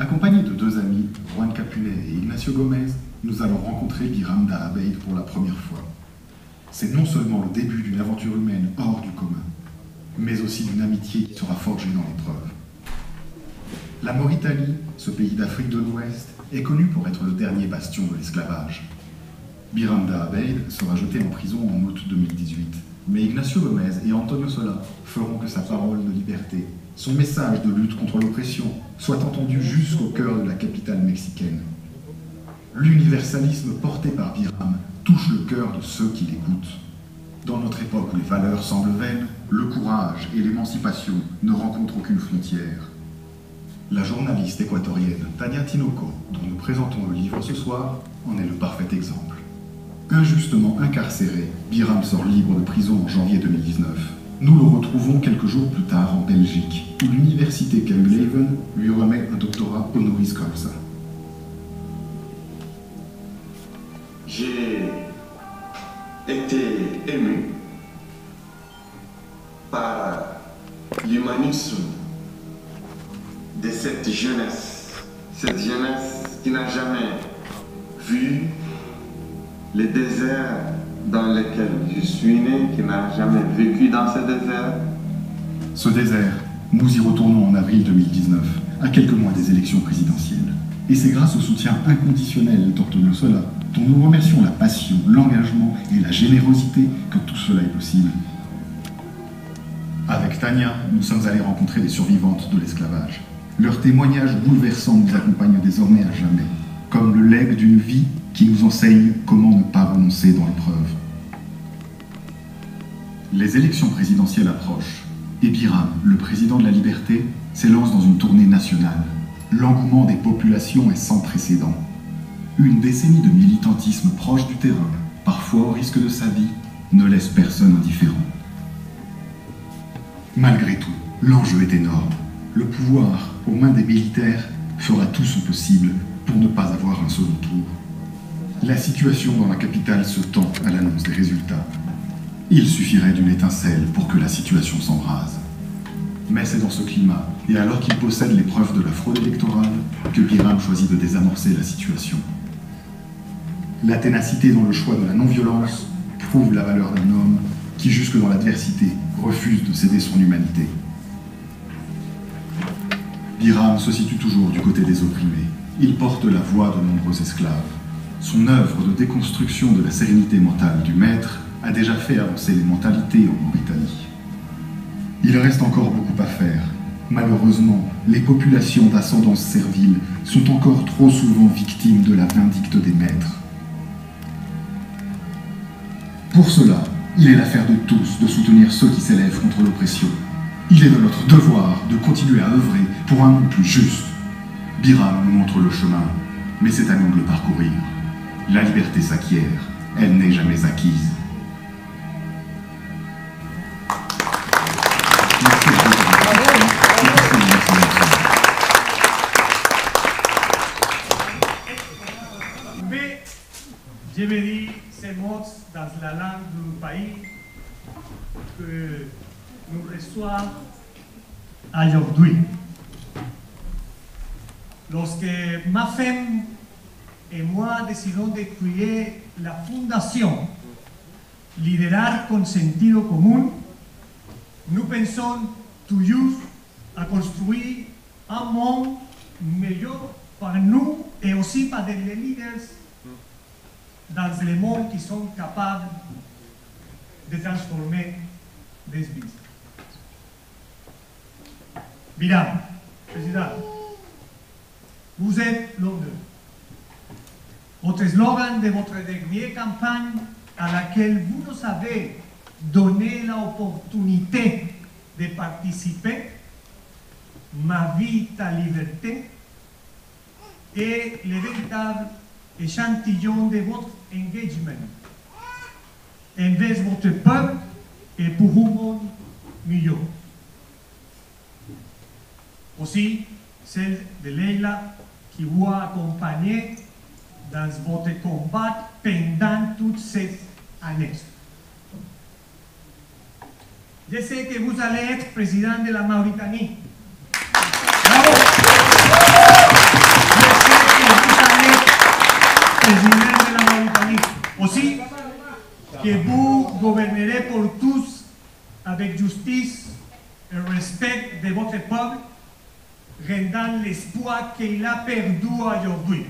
Accompagnés de deux amis, Juan Capulet et Ignacio Gomez, nous allons rencontrer Biram Da Abeid pour la première fois. C'est non seulement le début d'une aventure humaine hors du commun, mais aussi d'une amitié qui sera forgée dans l'épreuve. La Mauritanie, ce pays d'Afrique de l'Ouest, est connu pour être le dernier bastion de l'esclavage. Biram Da Abeid sera jeté en prison en août 2018, mais Ignacio Gomez et Antonio Sola feront que sa parole de liberté, son message de lutte contre l'oppression, soit entendu jusqu'au cœur de la capitale mexicaine. L'universalisme porté par Biram touche le cœur de ceux qui l'écoutent. Dans notre époque où les valeurs semblent vaines, le courage et l'émancipation ne rencontrent aucune frontière. La journaliste équatorienne Tania Tinoco, dont nous présentons le livre ce soir, en est le parfait exemple. Injustement incarcéré, Biram sort libre de prison en janvier 2019. Nous le retrouvons quelques jours plus tard en Belgique, où l'université KU Leuven lui remet un doctorat honoris causa. J'ai été ému par l'humanisme de cette jeunesse qui n'a jamais vu le désert dans lequel je suis né, qui n'a jamais vécu dans ce désert. Ce désert, nous y retournons en avril 2019, à quelques mois des élections présidentielles. Et c'est grâce au soutien inconditionnel d'Antonio Sola, dont nous remercions la passion, l'engagement et la générosité, que tout cela est possible. Avec Tania, nous sommes allés rencontrer des survivantes de l'esclavage. Leurs témoignages bouleversants nous accompagnent désormais à jamais, comme le legs d'une vie qui nous enseigne comment ne pas renoncer dans l'épreuve. Les élections présidentielles approchent, et Biram, le président de la liberté, s'élance dans une tournée nationale. L'engouement des populations est sans précédent. Une décennie de militantisme proche du terrain, parfois au risque de sa vie, ne laisse personne indifférent. Malgré tout, l'enjeu est énorme. Le pouvoir, aux mains des militaires, fera tout son possible pour ne pas avoir un second tour. La situation dans la capitale se tend à l'annonce des résultats. Il suffirait d'une étincelle pour que la situation s'embrase. Mais c'est dans ce climat, et alors qu'il possède les preuves de la fraude électorale, que Biram choisit de désamorcer la situation. La ténacité dans le choix de la non-violence prouve la valeur d'un homme qui, jusque dans l'adversité, refuse de céder son humanité. Biram se situe toujours du côté des opprimés. Il porte la voix de nombreux esclaves. Son œuvre de déconstruction de la sérénité mentale du maître a déjà fait avancer les mentalités en Mauritanie. Il reste encore beaucoup à faire. Malheureusement, les populations d'ascendance servile sont encore trop souvent victimes de la vindicte des maîtres. Pour cela, il est l'affaire de tous de soutenir ceux qui s'élèvent contre l'oppression. Il est de notre devoir de continuer à œuvrer pour un monde plus juste. Biram nous montre le chemin, mais c'est à nous de le parcourir. La liberté s'acquiert, elle n'est jamais acquise. Mais je vais dire ces mots dans la langue du pays que nous reçoit aujourd'hui. Lorsque ma femme et moi décidons de créer la fondation Liderar con sentido común, nous pensons toujours à construire un monde meilleur pour nous et aussi pour les leaders dans le monde qui sont capables de transformer des vies. Biram, président, vous êtes l'honneur. Votre slogan de votre dernière campagne à laquelle vous nous avez donné l'opportunité de participer, Ma vie, ta liberté, est le véritable échantillon de votre engagement envers votre peuple et pour un monde meilleur. Aussi, celle de Leila qui vous a accompagné dans votre combat pendant toutes ces années. Je sais que vous allez être président de la Mauritanie. Bravo! président de la Mauritanie. Aussi, que vous gouvernerez pour tous avec justice et respect de votre peuple, rendant l'espoir qu'il a perdu aujourd'hui.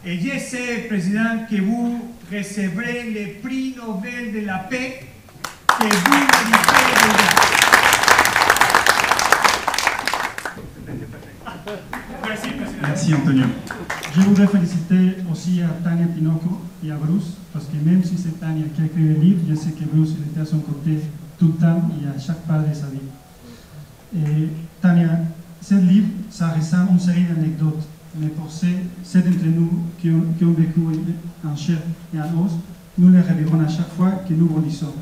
Et je sais, Président, que vous recevrez le prix Nobel de la paix que vous méritez déjà. Merci Antonio. Je voudrais féliciter aussi à Tania Tinoco et à Bruce, parce que même si c'est Tania qui a écrit le livre, je sais que Bruce était à son côté tout le temps et à chaque pas de sa vie. Et Tania, ce livre, ça ressemble à une série d'anecdotes, mais pour ceux d'entre nous qui ont vécu en chair et en os, nous les revivrons à chaque fois que nous grandissons.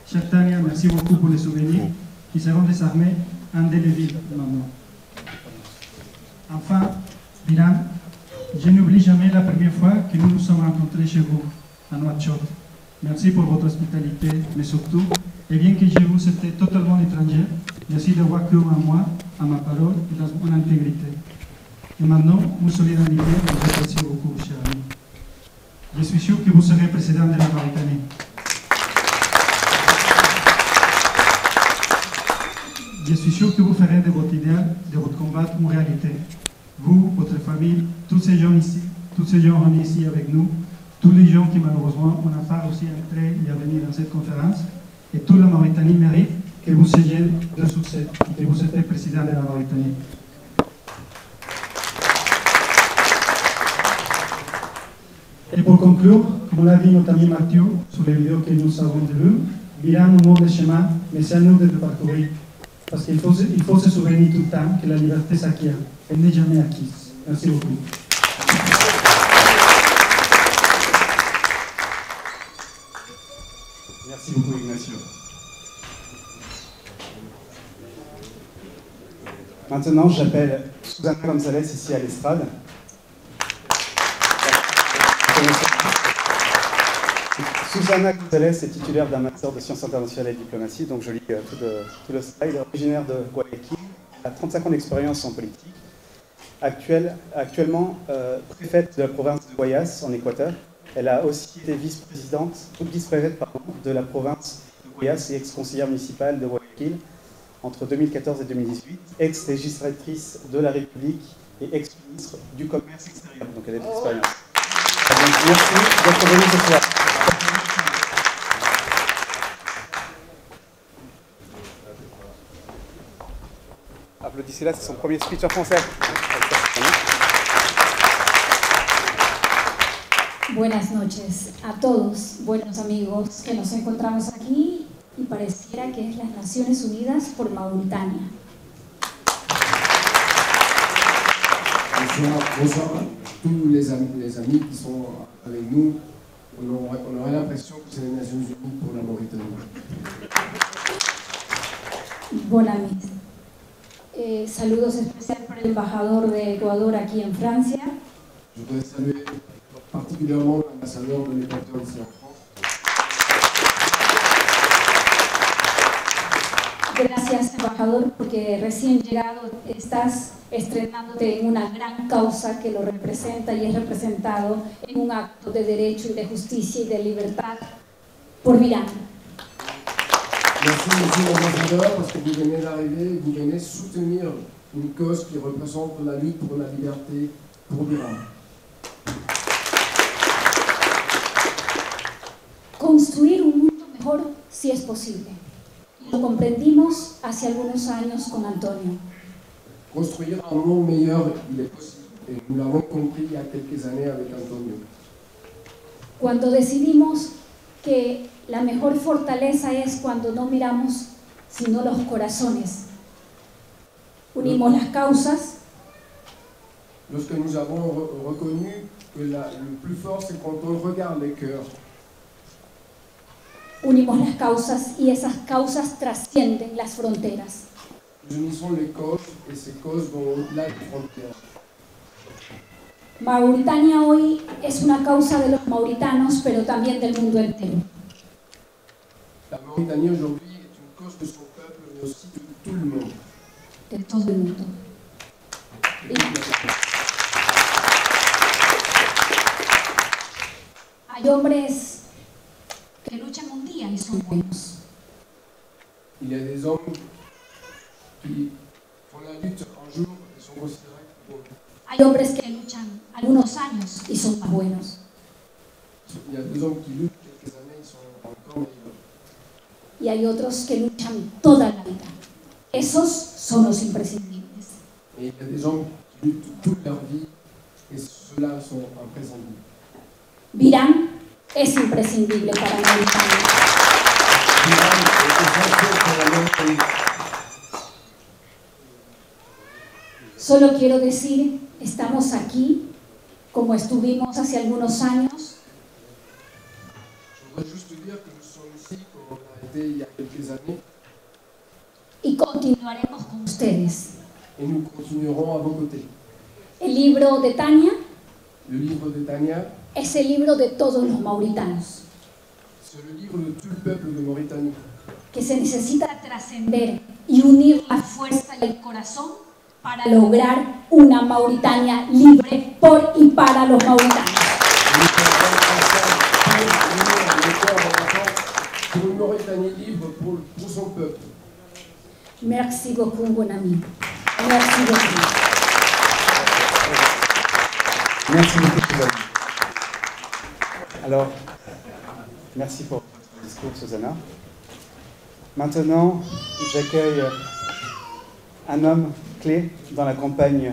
Chère Tania, merci beaucoup pour les souvenirs qui seront désormais indélébiles maintenant. Enfin, Biram, je n'oublie jamais la première fois que nous nous sommes rencontrés chez vous, à Nouakchott. Merci pour votre hospitalité, mais surtout, et bien que je vous étais totalement étranger, merci d'avoir cru en moi, à ma parole et dans mon intégrité. Et maintenant, une solidarité, vous apprécie beaucoup, cher ami. Je suis sûr que vous serez président de la Mauritanie. Je suis sûr que vous ferez de votre idéal, de votre combat, une réalité. Vous, votre famille, tous ces gens ici, tous ces gens réunis ici avec nous, tous les gens qui malheureusement on n'a pas aussi entré et à venir dans cette conférence, et toute la Mauritanie mérite que vous soyez de succès et que vous soyez président de la Mauritanie. Et pour conclure, comme l'a dit notre ami Mathieu sur les vidéos que nous avons vues, Biram nous montre le chemin, mais c'est à nous de le parcourir. Parce qu'il faut se souvenir tout le temps que la liberté s'acquiert. Elle n'est jamais acquise. Merci beaucoup. Merci beaucoup, Ignacio. Maintenant, j'appelle Susana González ici à l'estrade. Susana González est titulaire d'un master de sciences internationales et diplomatie, donc je lis tout le slide. Originaire de Guayaquil, a 35 ans d'expérience en politique. Actuellement préfète de la province de Guayas, en Équateur. Elle a aussi été vice-préfète de la province de Guayas et ex-conseillère municipale de Guayaquil entre 2014 et 2018, ex-législatrice de la République et ex-ministre du Commerce extérieur. Donc elle a de l'expérience. Merci d'être venu ce soir. Applaudissez-la, c'est son premier speech en français. Buenas noches a todos, buenos amigos que nos encontramos aquí y pareciera que es las Naciones Unidas por Mauritania. Bonsoir à tous les amis qui sont avec nous. On aurait l'impression que c'est les Nations Unies pour la Mauritanie. Bon ami. Saludos especiales para el embajador de Ecuador aquí en Francia. Je voudrais saluer particulièrement l'ambassadeur de l'Équateur ici en France. Gracias, embajador, porque recién llegado estás estrenándote en una gran causa que lo representa y es representado en un acto de derecho y de justicia y de libertad por Biram. Merci, monsieur l'ambassadeur, parce que vous venez d'arriver, vous venez soutenir une cause qui représente la lutte pour la liberté pour Biram. Construir un mundo mejor si es posible. Lo comprendimos hace algunos años con Antonio. Construire un monde meilleur, il est possible. Et nous l'avons compris il y a quelques années avec Antonio. Cuando decidimos que la mejor fortaleza es cuando no miramos sino los corazones. Unimos las causas. Lorsque nous avons reconnu que le plus fort, c'est quand on regarde les cœurs. Unimos las causas y esas causas trascienden las fronteras. Unissons les causes et ces causes vont au-delà des frontières. Mauritania hoy es una causa de los mauritanos, pero también del mundo entero. La Mauritanie aujourd'hui est une cause de son peuple, mais aussi de tout le monde. De todo el mundo. Hay hombres que luchan un día y son buenos. Il y a des hommes qui font la lutte un jour et sont considérés bons. Hay hombres que luchan algunos años y son más buenos. Il y a des hommes qui luttent quelques années, ils sont encore meilleurs. Y hay otros que luchan toda la vida. Esos son los imprescindibles. Et il y a des hommes qui luttent toute leur vie et ceux-là sont imprescindibles. Virán es imprescindible para Mauritania. Solo quiero decir, estamos aquí como estuvimos hace algunos años. Je voudrais juste dire que nous sommes ici comme on a été il y a quelques années Y continuaremos con ustedes. et nous continuerons à vos côtés. El libro de Tania Le livre de Tania, es el libro de todos los mauritanos, c'est le livre de tout le peuple de Mauritanie. que se necesita trascender y unir la fuerza y el corazón para lograr una Mauritania libre por y para los mauritanos. Pour une Mauritanie libre pour son peuple. Merci beaucoup, bon ami. Merci beaucoup. Merci beaucoup, Susanna. Alors, merci pour votre discours, Susanna. Maintenant, j'accueille un homme clé dans la campagne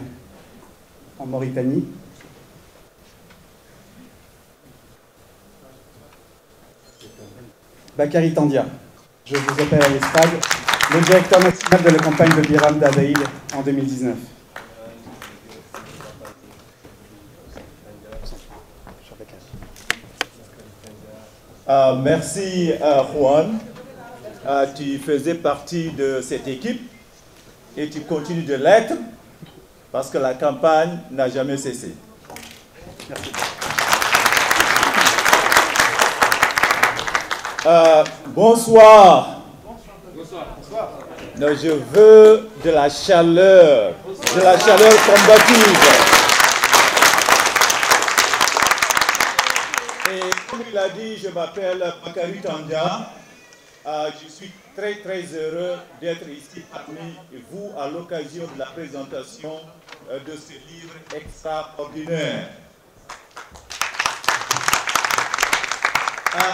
en Mauritanie. Bakary Tandia, je vous appelle à l'estrade, le directeur national de la campagne de Biram d'Abaïd en 2019. Merci Juan. Tu faisais partie de cette équipe et tu continues de l'être parce que la campagne n'a jamais cessé. Merci. Bonsoir. Non, je veux de la chaleur combative. Et comme il a dit, je m'appelle Bakary Tandia. Je suis très heureux d'être ici parmi vous à l'occasion de la présentation de ce livre extraordinaire.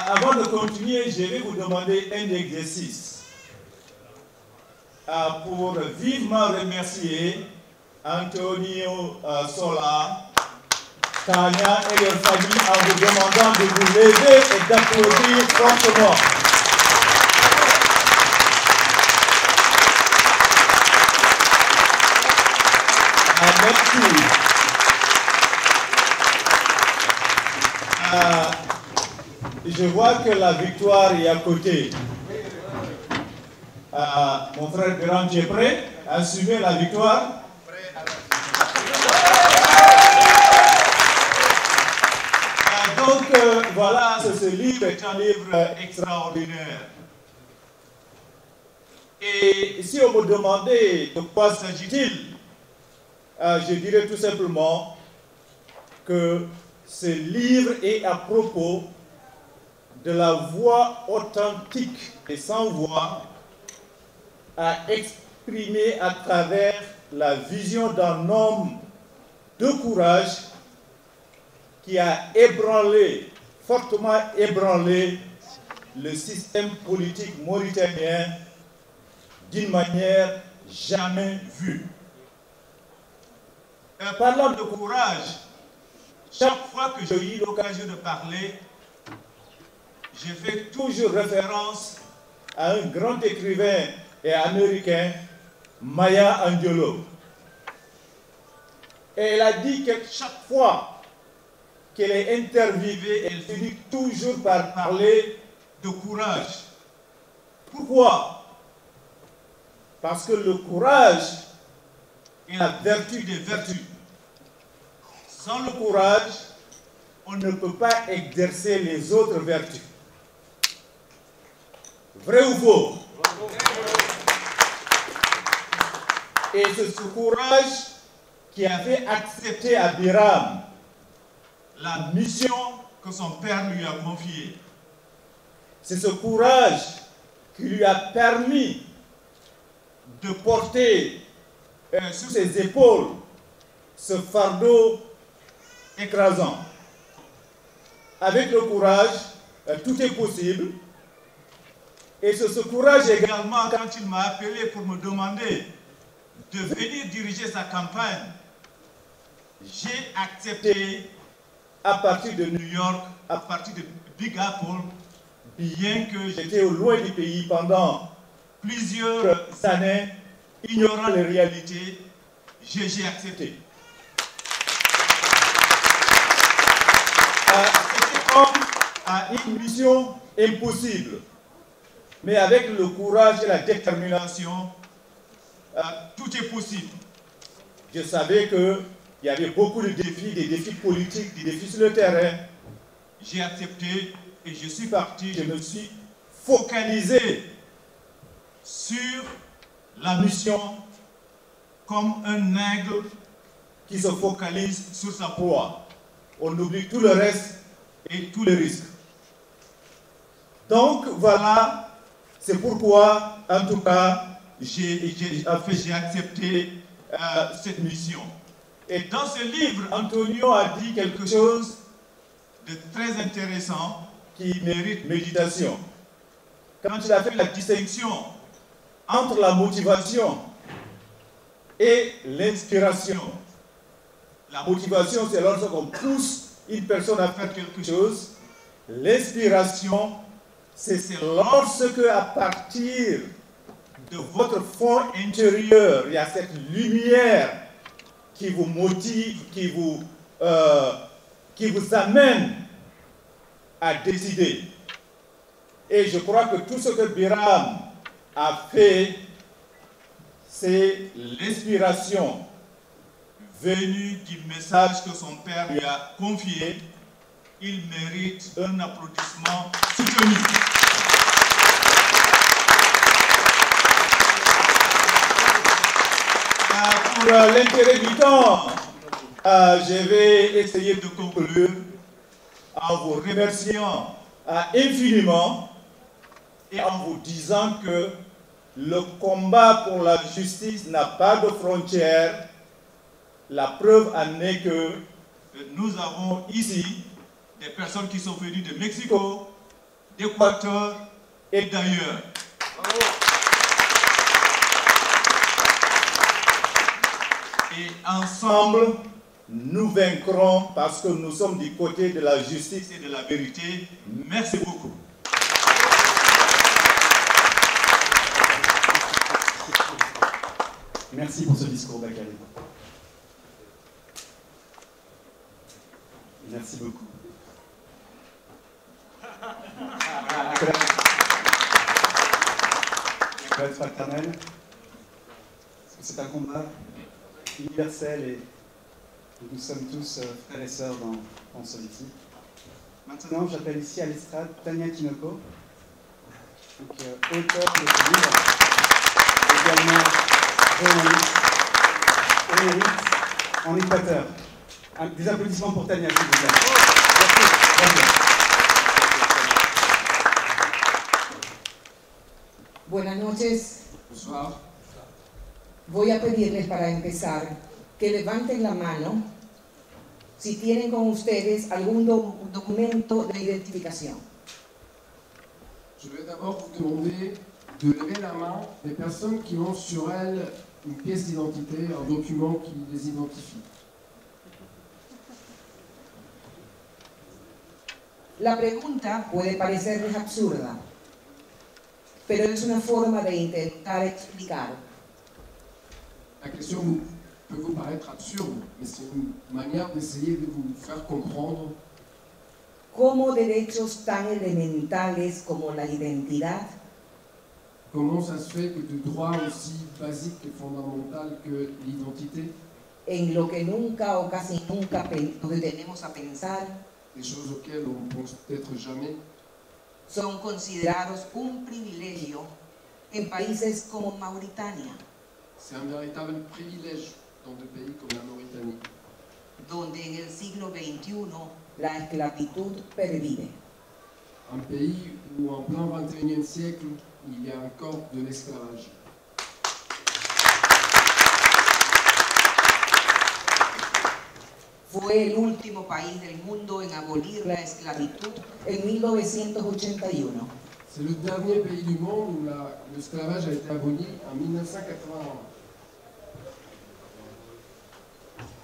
Avant de continuer, je vais vous demander un exercice pour vivement remercier Antonio Sola, Tania et leur famille en vous demandant de vous lever et d'applaudir fortement. Merci. Je vois que la victoire est à côté. Mon frère Grand, tu es prêt à assumer la victoire? Donc voilà, ce livre est un livre extraordinaire. Et si on me demandait de quoi s'agit-il, je dirais tout simplement que ce livre est à propos de la voix authentique et sans voix à exprimer à travers la vision d'un homme de courage qui a ébranlé, fortement ébranlé le système politique mauritanien d'une manière jamais vue. Parlant de courage, chaque fois que j'ai eu l'occasion de parler, je fais toujours référence à un grand écrivain et américain, Maya Angelou. Et elle a dit que chaque fois qu'elle est interviewée, elle finit toujours par parler de courage. Pourquoi? Parce que le courage est la vertu des vertus. Sans le courage, on ne peut pas exercer les autres vertus. Vrai ou faux? Et c'est ce courage qui avait accepté à Biram la mission que son père lui a confié. C'est ce courage qui lui a permis de porter sur ses épaules ce fardeau écrasant. Avec le courage, tout est possible. Et c'est ce courage également, quand il m'a appelé pour me demander de venir diriger sa campagne, j'ai accepté à partir de New York, à partir de Big Apple, bien que j'étais au loin du pays pendant plusieurs années, ignorant les réalités, j'ai accepté. C'était comme une mission impossible. Mais avec le courage et la détermination, tout est possible. Je savais qu'il y avait beaucoup de défis, des défis politiques, des défis sur le terrain. J'ai accepté et je suis parti, je me suis focalisé sur la mission comme un aigle qui se focalise sur sa proie. On oublie tout le reste et tous les risques. Donc voilà. C'est pourquoi, en tout cas, j'ai accepté cette mission. Et dans ce livre, Antonio a dit quelque chose de très intéressant qui mérite méditation. Quand il a fait la distinction entre la motivation et l'inspiration. La motivation, c'est lorsqu'on pousse une personne à faire quelque chose. L'inspiration, c'est lorsque, à partir de votre fond intérieur, il y a cette lumière qui vous motive, qui vous amène à décider. Et je crois que tout ce que Biram a fait, c'est l'inspiration venue du message que son père lui a confié. Il mérite un applaudissement soutenu. Pour l'intérêt du temps, je vais essayer de conclure en vous remerciant infiniment et en vous disant que le combat pour la justice n'a pas de frontières. La preuve en est que nous avons ici des personnes qui sont venues de Mexico, d'Équateur et d'ailleurs. Et ensemble, nous vaincrons parce que nous sommes du côté de la justice et de la vérité. Merci beaucoup. Merci pour ce discours, Bakary. Merci beaucoup. Claude fraternel, c'est un combat universel et nous sommes tous frères et sœurs dans celui-ci. Maintenant, j'appelle ici à l'estrade Tania Tinoco, auteur de ce livre, également journaliste, émérite en Équateur. Des applaudissements pour Tania, s'il vous plaît. Merci. Buenas noches. Bonsoir. Voy a pedirles para empezar que levanten la mano si tienen con ustedes algún documento de identificación. Je vais d'abord vous demander de lever la main des personnes qui ont sur elles une pièce d'identité, un document qui les identifie. La pregunta puede parecerles absurda, pero es una forma de intentar explicar. La question peut vous paraître absurde, mais c'est une manière d'essayer de vous faire comprendre cómo derechos tan elementales como la identidad comment ça se fait que de droits aussi basiques et fondamentaux que l'identité, en lo que nunca o casi nunca nos detenemos a pensar, des choses auxquelles on ne pense peut-être jamais, son considerados un privilegio en países como Mauritania. c'est un véritable privilège dans des pays comme la Mauritanie. donde en el siglo XXI la esclavitud pervive. Un pays où en plein 21e siècle, il y a encore de l'esclavage. Fue el último país del mundo en abolir la esclavitud en 1981. C'est le dernier pays du monde où l'esclavage a été aboli en 1981.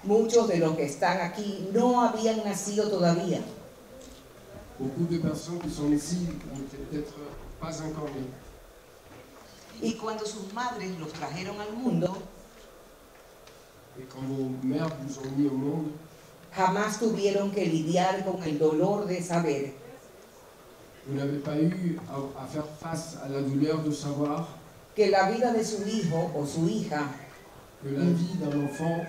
Muchos de los que están aquí no habían nacido todavía. Beaucoup de personnes qui sont ici n'étaient peut-être pas encore nées. Y cuando sus madres los trajeron al mundo, Et quand vos mères vous ont mis au monde, jamás tuvieron que lidiar con el dolor de saber vous n'avez pas eu à faire face à la douleur de savoir que la vida de su hijo o su hija que la vie d'un enfant,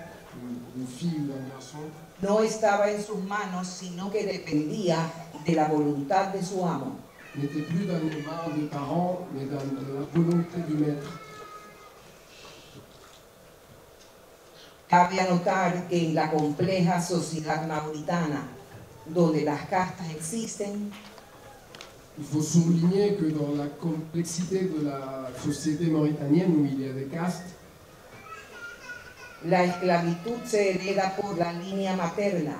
d'une fille ou d'un garçon, no estaba en sus manos, sino que dependía de la voluntad de su amo. n'était plus dans les mains des parents, mais de la volonté du maître. Cabe anotar que en la compleja sociedad mauritana, donde las castas existen, Il faut souligner que dans la complexité de la société mauritanienne où il y a des castes, la esclavitud se hereda por la línea materna.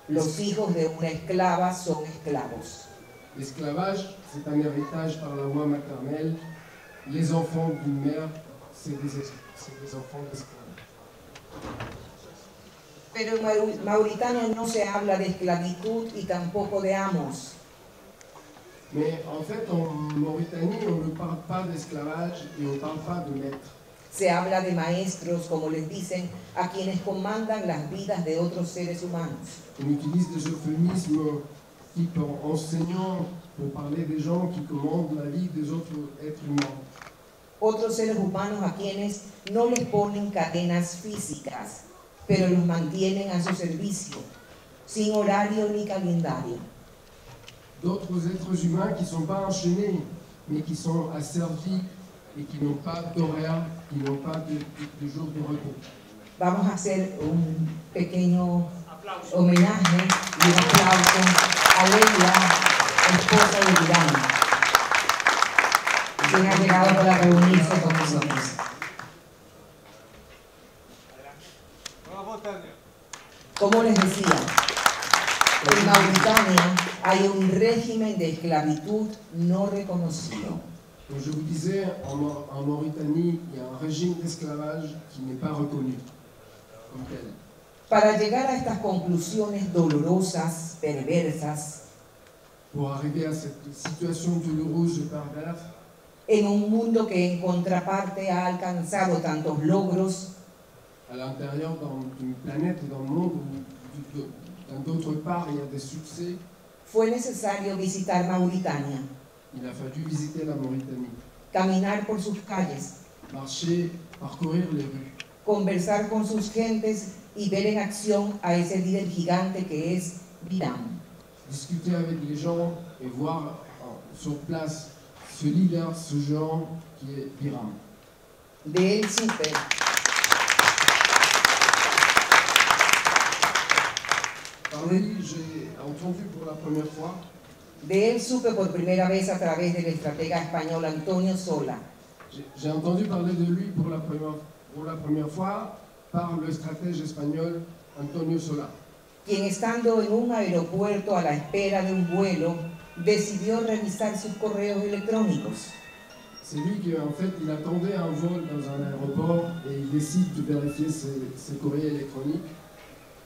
Los hijos de una esclava son esclavos. l'esclavage, c'est un héritage par la voie maternelle. Les enfants d'une mère, c'est des enfants d'esclaves. Pero en Mauritania no se habla de esclavitud y tampoco de amos. Mais en fait, en Mauritanie, on ne parle pas d'esclavage et on ne parle pas de maître. Se habla de maestros, como les dicen, a quienes comandan las vidas de otros seres humanos. On utilise des euphémismes type enseignant pour parler des gens qui commandent la vie des autres êtres humains. Otros seres humanos a quienes no les ponen cadenas físicas, pero los mantienen a su servicio, sin horario ni calendario. D'autres êtres humains qui ne sont pas enchaînés, mais qui sont asservis et qui n'ont pas d'horaire, qui n'ont pas de jour de repos. Vamos a hacer un pequeño homenaje y un aplauso a Leila, esposa de Biram, quien ha llegado para reunirse con nosotros. Como les decía, en Mauritania hay un régimen de esclavitud no reconocido. Donc je vous disais, en Mauritanie, il y a un régime d'esclavage qui n'est pas reconnu comme tel. Para llegar a estas conclusiones dolorosas, perversas, Pour arriver à cette situation douloureuse et perverse, en un mundo que en contraparte ha alcanzado tantos logros, à l'intérieur d'une planète et dans le monde où, d'autre part, il y a des succès, fue necesario visitar Mauritania, il a fallu visiter la Mauritanie, caminar por sus calles, marcher, parcourir les rues, conversar con sus gentes y ver en acción a ese líder gigante que es Biram. discuter avec les gens et voir sur place ce leader, ce genre qui est Biram. De él supe Par lui, j'ai entendu pour la première fois, por primera vez a través del estratega español Antonio Sola, j'ai entendu parler de lui pour la première fois par le stratège espagnol Antonio Sola, quien estando en un aeropuerto a la espera de un vuelo, decidió revisar sus correos electrónicos. C'est lui qui, en fait, il attendait un vol dans un aéroport et il décide de vérifier ses courriers électroniques.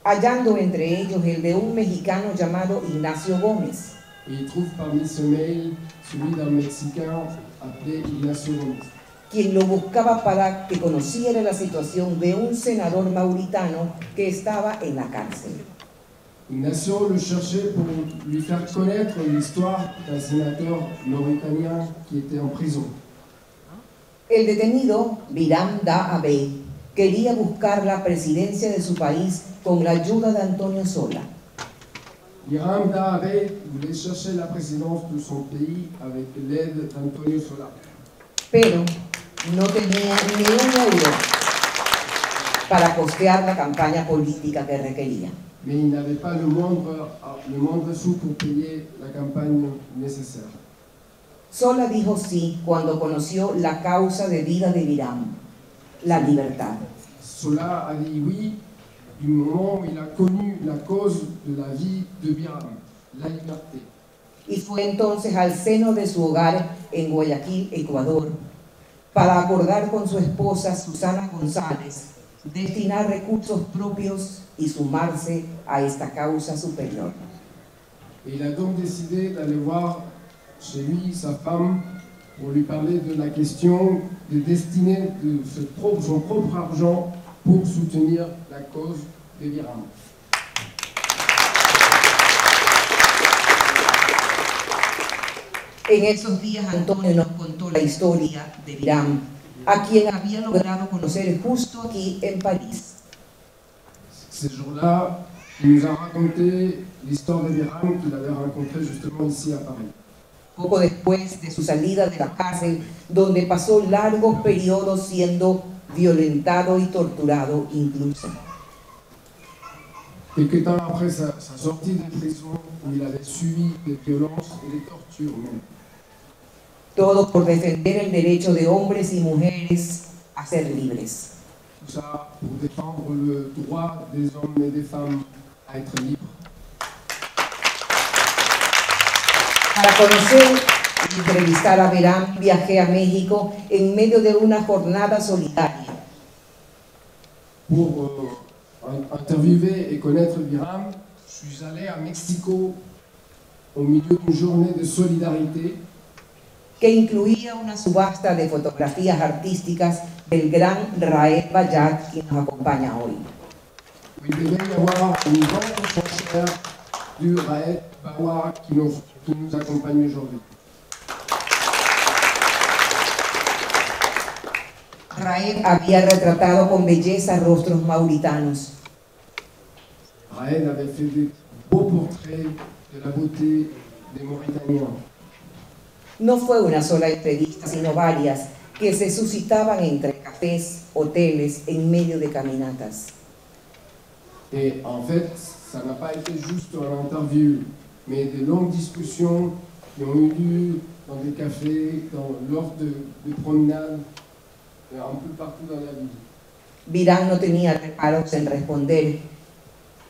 Hallando entre ellos el de un mexicano llamado Ignacio Gómez, Et il trouve parmi ce mail celui d'un Mexicain appelé Ignacio Gómez, quien lo buscaba para que conociera la situación de un senador mauritano que estaba en la cárcel. Ignacio le cherchait pour lui faire connaître l'histoire d'un sénateur mauritanien qui était en prison. El detenido, Biram Da Abeid, quería buscar la presidencia de su país con la ayuda de Antonio Sola. Biram Da Abeid voulait chercher la présidence de son pays avec l'aide d'Antonio Sola. Pero no tenía ni un euro. para costear la campaña política que requería. Mais il n'avait pas le moindre sou pour payer la campagne nécessaire. Solo dijo sí cuando conoció la causa de vida de Biram, la libertad. Sola a dit oui du moment où il a connu la cause de la vie de Biram, la liberté. Y fue entonces al seno de su hogar en Guayaquil, Ecuador, para acordar con su esposa Susana González destinar recursos propios y sumarse a esta causa superior. Et il a donc décidé d'aller voir chez lui sa femme pour lui parler de la question de destiner son propre argent pour soutenir la cause de Biram. En esos días Antonio nos contó la historia de Biram, a quien había logrado conocer justo aquí en París. Ces jours-là, il nous a raconté l'histoire de Biram qu'il avait rencontré justement ici à Paris. Poco después de su salida de la cárcel, donde pasó largos periodos siendo violentado y torturado incluso. Quelque temps après sa sortie de prison, où il avait subi des violences et des tortures même. Todo por defender el derecho de hombres y mujeres a ser libres. Tout ça pour défendre le droit des hommes et des femmes à être libres. Para conocer y entrevistar a Biram, viajé a México en medio de una jornada solidaria. Pour interviewer et connaître Biram, je suis allé à Mexico au milieu d'une journée de solidarité que incluía una subasta de fotografías artísticas del gran Raed Bayat, quien nos acompaña hoy. Il devait y avoir une grande concert du Raed Bayat qui nous accompagne aujourd'hui. Raed había retratado con belleza rostros mauritanos. Raed avait fait des beaux portraits de la beauté des Mauritaniens. No fue una sola entrevista, sino varias, que se suscitaban entre cafés, hoteles, en medio de caminatas. Et en fait, ça n'a pas été juste une interview, mais de longues discussions qui ont eu lieu dans des cafés, lors de promenades, un peu partout dans la ville. Biram no tenía reparos en responder,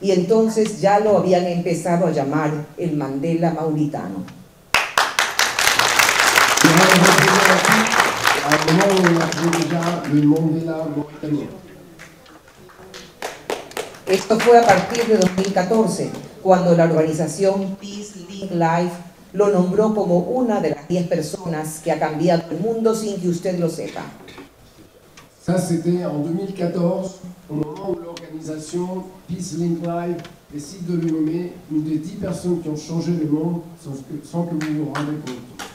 y entonces ya lo habían empezado a llamar el Mandela mauritano. Esto fue a partir de 2014, cuando la organización Peace Link Life lo nombró como una de las 10 personas que ha cambiado el mundo sin que usted lo sepa. Ça, c'était en 2014, au moment où l'organisation Peace Link Live décide de le nommer une des 10 personnes qui ont changé le monde sans que vous vous rendez compte.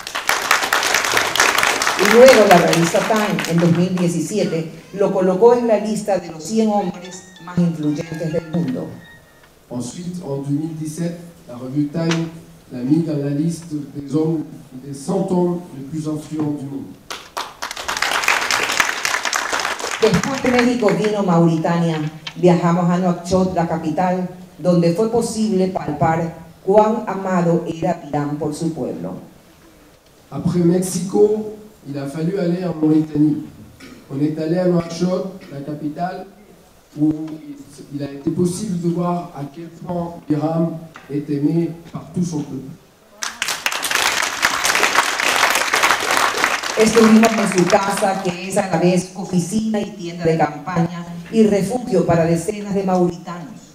Y luego la revista Time, en 2017, lo colocó en la lista de los 100 hombres más influyentes del mundo. Ensuite, en 2017, la revue Time l'a mis dans la liste des 100 hommes les plus influents du monde. Después de México vino Mauritania, viajamos a Nouakchott, la capital, donde fue posible palpar cuán amado era Biram por su pueblo. Après Mexico, il a fallu aller en Mauritanie. On est allé à Nouakchott, la capitale, où il a été possible de voir à quel point Biram est aimé par tout son peuple. Estuvimos en su casa, que es a la vez oficina y tienda de campaña y refugio para decenas de mauritanos.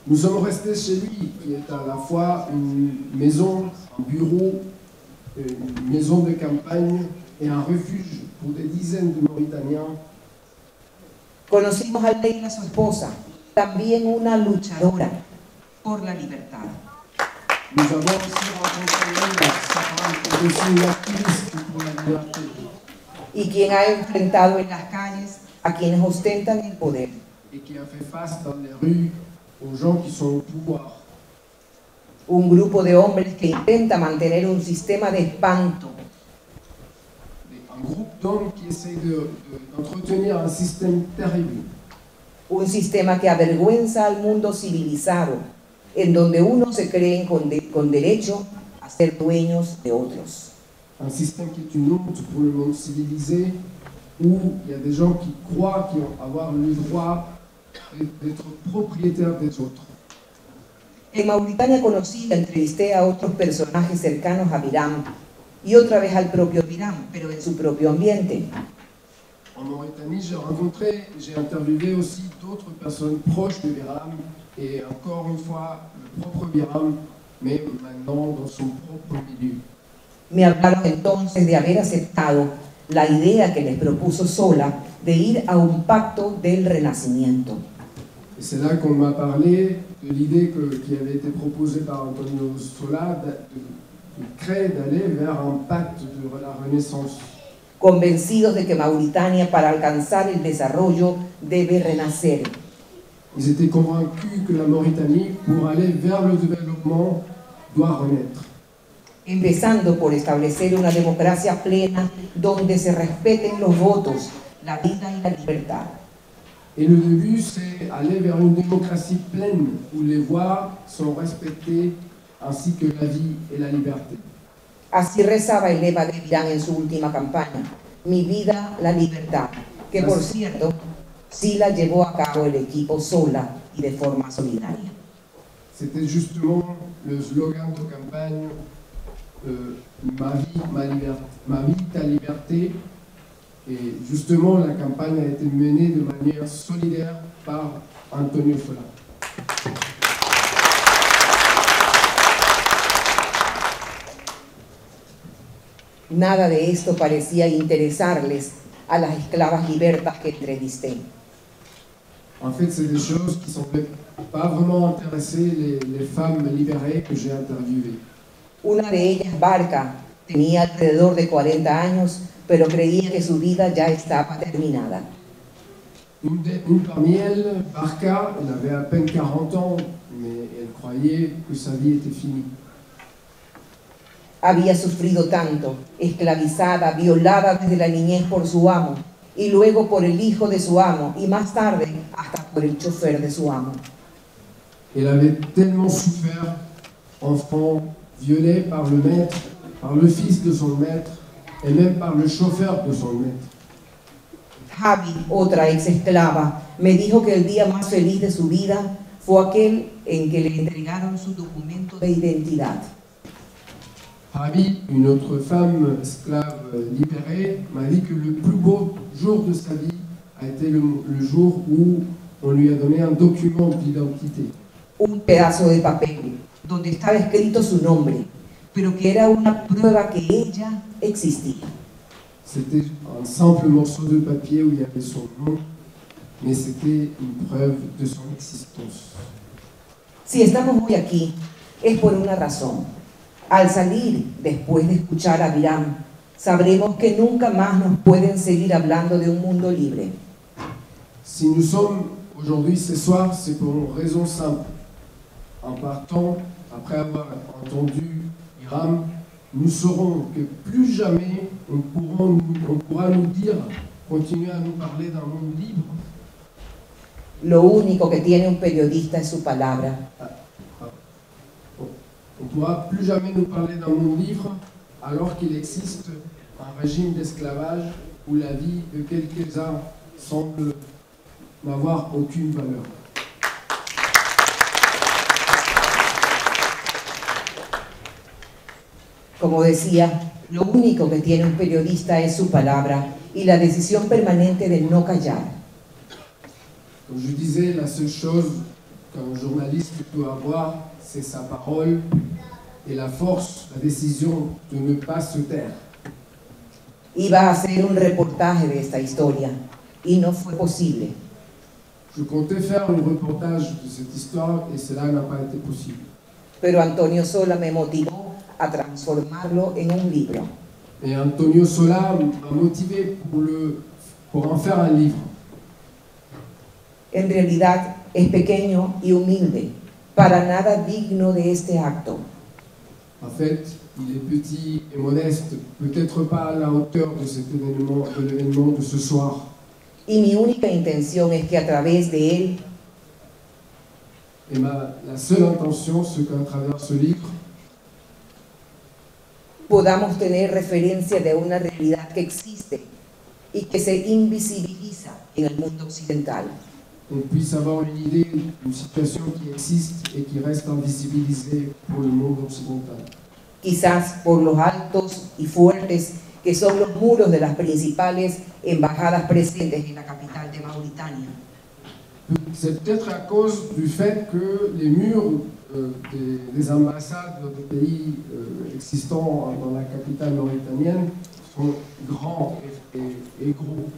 Nous sommes restés chez lui, qui est à la fois une maison, un bureau, une maison de campagne et un refuge pour des dizaines de Mauritaniens. Conocimos a Leila, su esposa, también una luchadora por la libertad. Nous avons aussi rencontré Leila, sa femme, qui est aussi une activiste pour la liberté. Y quien ha enfrentado en las calles a quienes ostentan el poder. Et qui a fait face dans les rues aux gens qui sont au pouvoir. Un grupo de hombres que intenta mantener un sistema de espanto. Un groupe d'hommes qui essaie d'entretenir un système terrible. un sistema que avergüenza al mundo civilizado, en donde unos se creen con derecho a ser dueños de otros. Un système qui est une honte pour le monde civilisé, où il y a des gens qui croient qu'ils vont avoir le droit d'être propriétaires des autres. En Mauritania conocí y entrevisté a otros personajes cercanos a Biram, y otra vez al propio Biram, pero en su propio ambiente. En Mauritanie, j'ai interviewé aussi d'autres personnes proches de Biram, et encore une fois, le propre Biram, mais maintenant dans son propre milieu. Me hablaron entonces de haber aceptado la idea que les propuso Sola de ir a un pacto del renacimiento. Et c'est là qu'on m'a parlé de l'idée qui avait été proposée par Antonio Sola d'aller vers un pacte de la Renaissance. Convencidos de que Mauritania, para alcanzar el desarrollo, debe renacer. Ils étaient convaincus que la Mauritanie, pour aller vers le développement, doit renaître. Empezando por establecer una democracia plena donde se respeten los votos, la vida y la libertad. Et le début, c'est aller vers une démocratie pleine, où les voix sont respectées, ainsi que la vie et la liberté. Así rezaba el lema de Biram en su última campaña, mi vida, la libertad, que por cierto, sí la llevó a cabo el equipo Sola y de forma solidaria. C'était justement le slogan de campagne ma vie, ta liberté. Et justement, la campagne a été menée de manière solidaire par Antonio Sola. Nada de esto parecía interesarles a las esclavas libertas que entrevisté. En fait, c'est des choses qui ne semblaient pas vraiment intéresser les femmes libérées que j'ai interviewées. Una de ellas, Barca, tenía alrededor de 40 años, pero creía que su vida ya estaba terminada. Une parmi elles, Barca, elle avait à peine 40 ans, mais elle croyait que sa vie était finie. Había sufrido tanto, esclavizada, violada desde la niñez por su amo, y luego por el hijo de su amo, y más tarde hasta por el chofer de su amo. Elle avait tellement souffert, enfant, violée par le maître, par le fils de son maître, et même par le chauffeur de son maître. Javi, otra ex esclava, me dijo que el día más feliz de su vida fue aquel en que le entregaron su documento de identidad. Javi, une autre femme esclave libérée, m'a dit que le plus beau jour de sa vie a été le jour où on lui a donné un document d'identité. Un pedazo de papel donde estaba escrito su nombre, pero que era una prueba que ella existía. C'était un simple morceau de papier où il y avait son nom, mais c'était une preuve de son existence. Si estamos hoy aquí, es por una razón. Al salir, después de escuchar a Biram, sabremos que nunca más nos pueden seguir hablando de un mundo libre. Si nous sommes aujourd'hui, ce soir, c'est pour une raison simple. En partant, après avoir entendu Biram, nous saurons que plus jamais on pourra nous dire, continuer à nous parler d'un monde libre. Lo único que tiene un periodista es su palabra. On ne pourra plus jamais nous parler d'un monde libre alors qu'il existe un régime d'esclavage où la vie de quelques-uns semble n'avoir aucune valeur. Como decía, lo único que tiene un periodista es su palabra y la decisión permanente de no callar. Comme je disais, la seule chose qu'un journaliste peut avoir, c'est sa parole et la force, la décision de ne pas se taire. Iba a hacer un reportaje de esta historia y no fue posible. Je comptais faire un reportage de cette histoire et cela n'a pas été possible. Pero Antonio Sola me motivó a transformarlo en un libro. Et Antonio Sola m'a motivé pour en faire un livre. En realidad es pequeño y humilde, para nada digno de este acto. En fait, il est petit et modeste, peut-être pas à la hauteur de cet événement, de l'événement de ce soir. Y mi única intención es que a través de él Et la seule intention, c'est qu'à travers ce livre, podamos tener referencia de una realidad que existe y que se invisibiliza en el mundo occidental. on puisse avoir une idée d'une situation qui existe et qui reste invisibilisée pour le monde occidental. Quizás por los altos y fuertes que son los muros de las principales embajadas presentes en la capital de Mauritania. C'est peut-être à cause du fait que les murs des ambassades des pays existants dans la capitale mauritanienne sont grands et gros.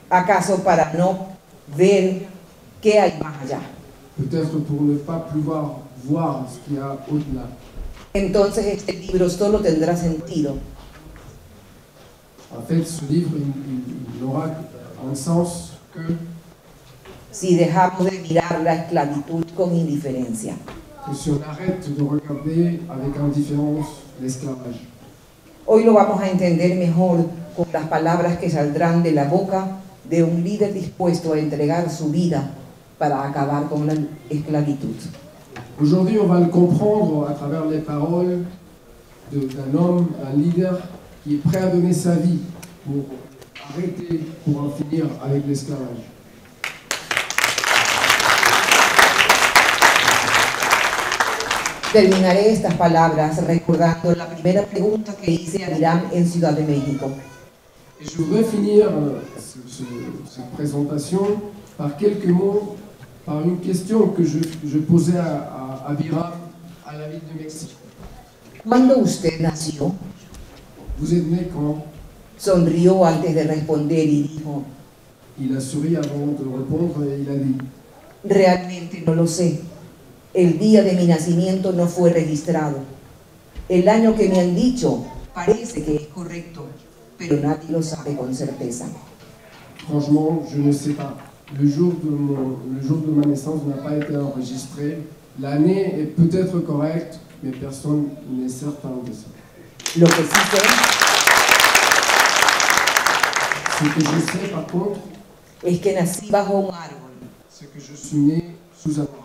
¿Acaso para no ver qué hay más allá? Peut-être pour ne pas pouvoir voir ce qu'il y a au-delà. Entonces este libro solo tendrá sentido En fait, ce livre, il n'aura un sens que si dejamos de mirar la esclavitud con indiferencia. si on arrête de regarder avec indifférence l'esclavage. Hoy lo vamos a entender mejor con las palabras que saldrán de la boca de un líder dispuesto a entregar su vida para acabar con la esclavitud. Aujourd'hui, on va le comprendre à travers les paroles d'un homme, un leader qui est prêt à donner sa vie pour arrêter, pour en finir avec l'esclavage. Terminaré estas palabras recordando la primera pregunta que hice a Biram en Ciudad de México. Et je voudrais finir cette présentation par quelques mots, par une question que je posais à Biram à la ville de Mexique. ¿Cuándo usted nació? Vous êtes né quand? Sonrió antes de responder y dijo, Il a souri avant de répondre et il a dit: realmente no lo sé. El día de mi nacimiento no fue registrado. El año que me han dicho parece que es correcto, pero nadie lo sabe con certeza. Franchement, je ne sais pas. Le jour de ma naissance n'a pas été enregistré. L'année est peut-être correcte, mais personne n'est certain de ça. Lo que sí sé Ce que je sais par contre, es que nací bajo un árbol, c'est que je suis né sous un arbre.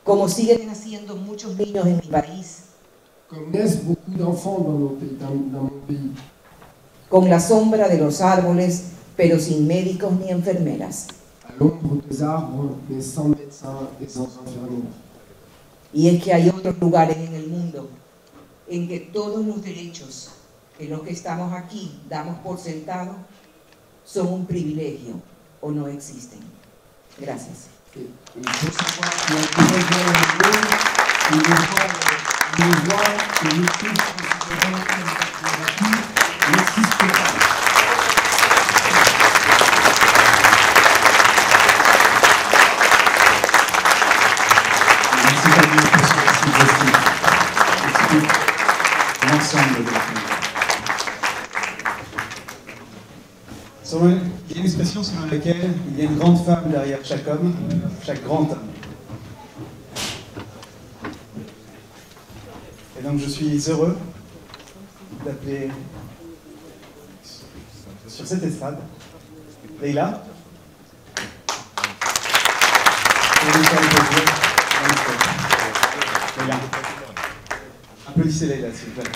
como siguen naciendo muchos niños en mi país, Comme naissent beaucoup d'enfants dans mon pays, con la sombra de los árboles, pero sin médicos ni enfermeras. à l'ombre des arbres, mais sans médecins et sans infirmières. Y es que hay otros lugares en el mundo en que todos los derechos que los que estamos aquí damos por sentado son un privilegio o no existen. Gracias. Et il faut savoir qu'il y a des régions dans le monde où les voies que nous tous considérons comme acquis n'existent pas. Merci Daniel pour ce récit drastique. Explique l'ensemble de la famille. Il y a une expression selon laquelle il y a une grande femme derrière chaque homme, chaque grand homme. Et donc je suis heureux d'appeler sur cette estrade Leïla. Pour lui faire le plaisir. Leïla. Applaudissez Leïla, s'il vous plaît.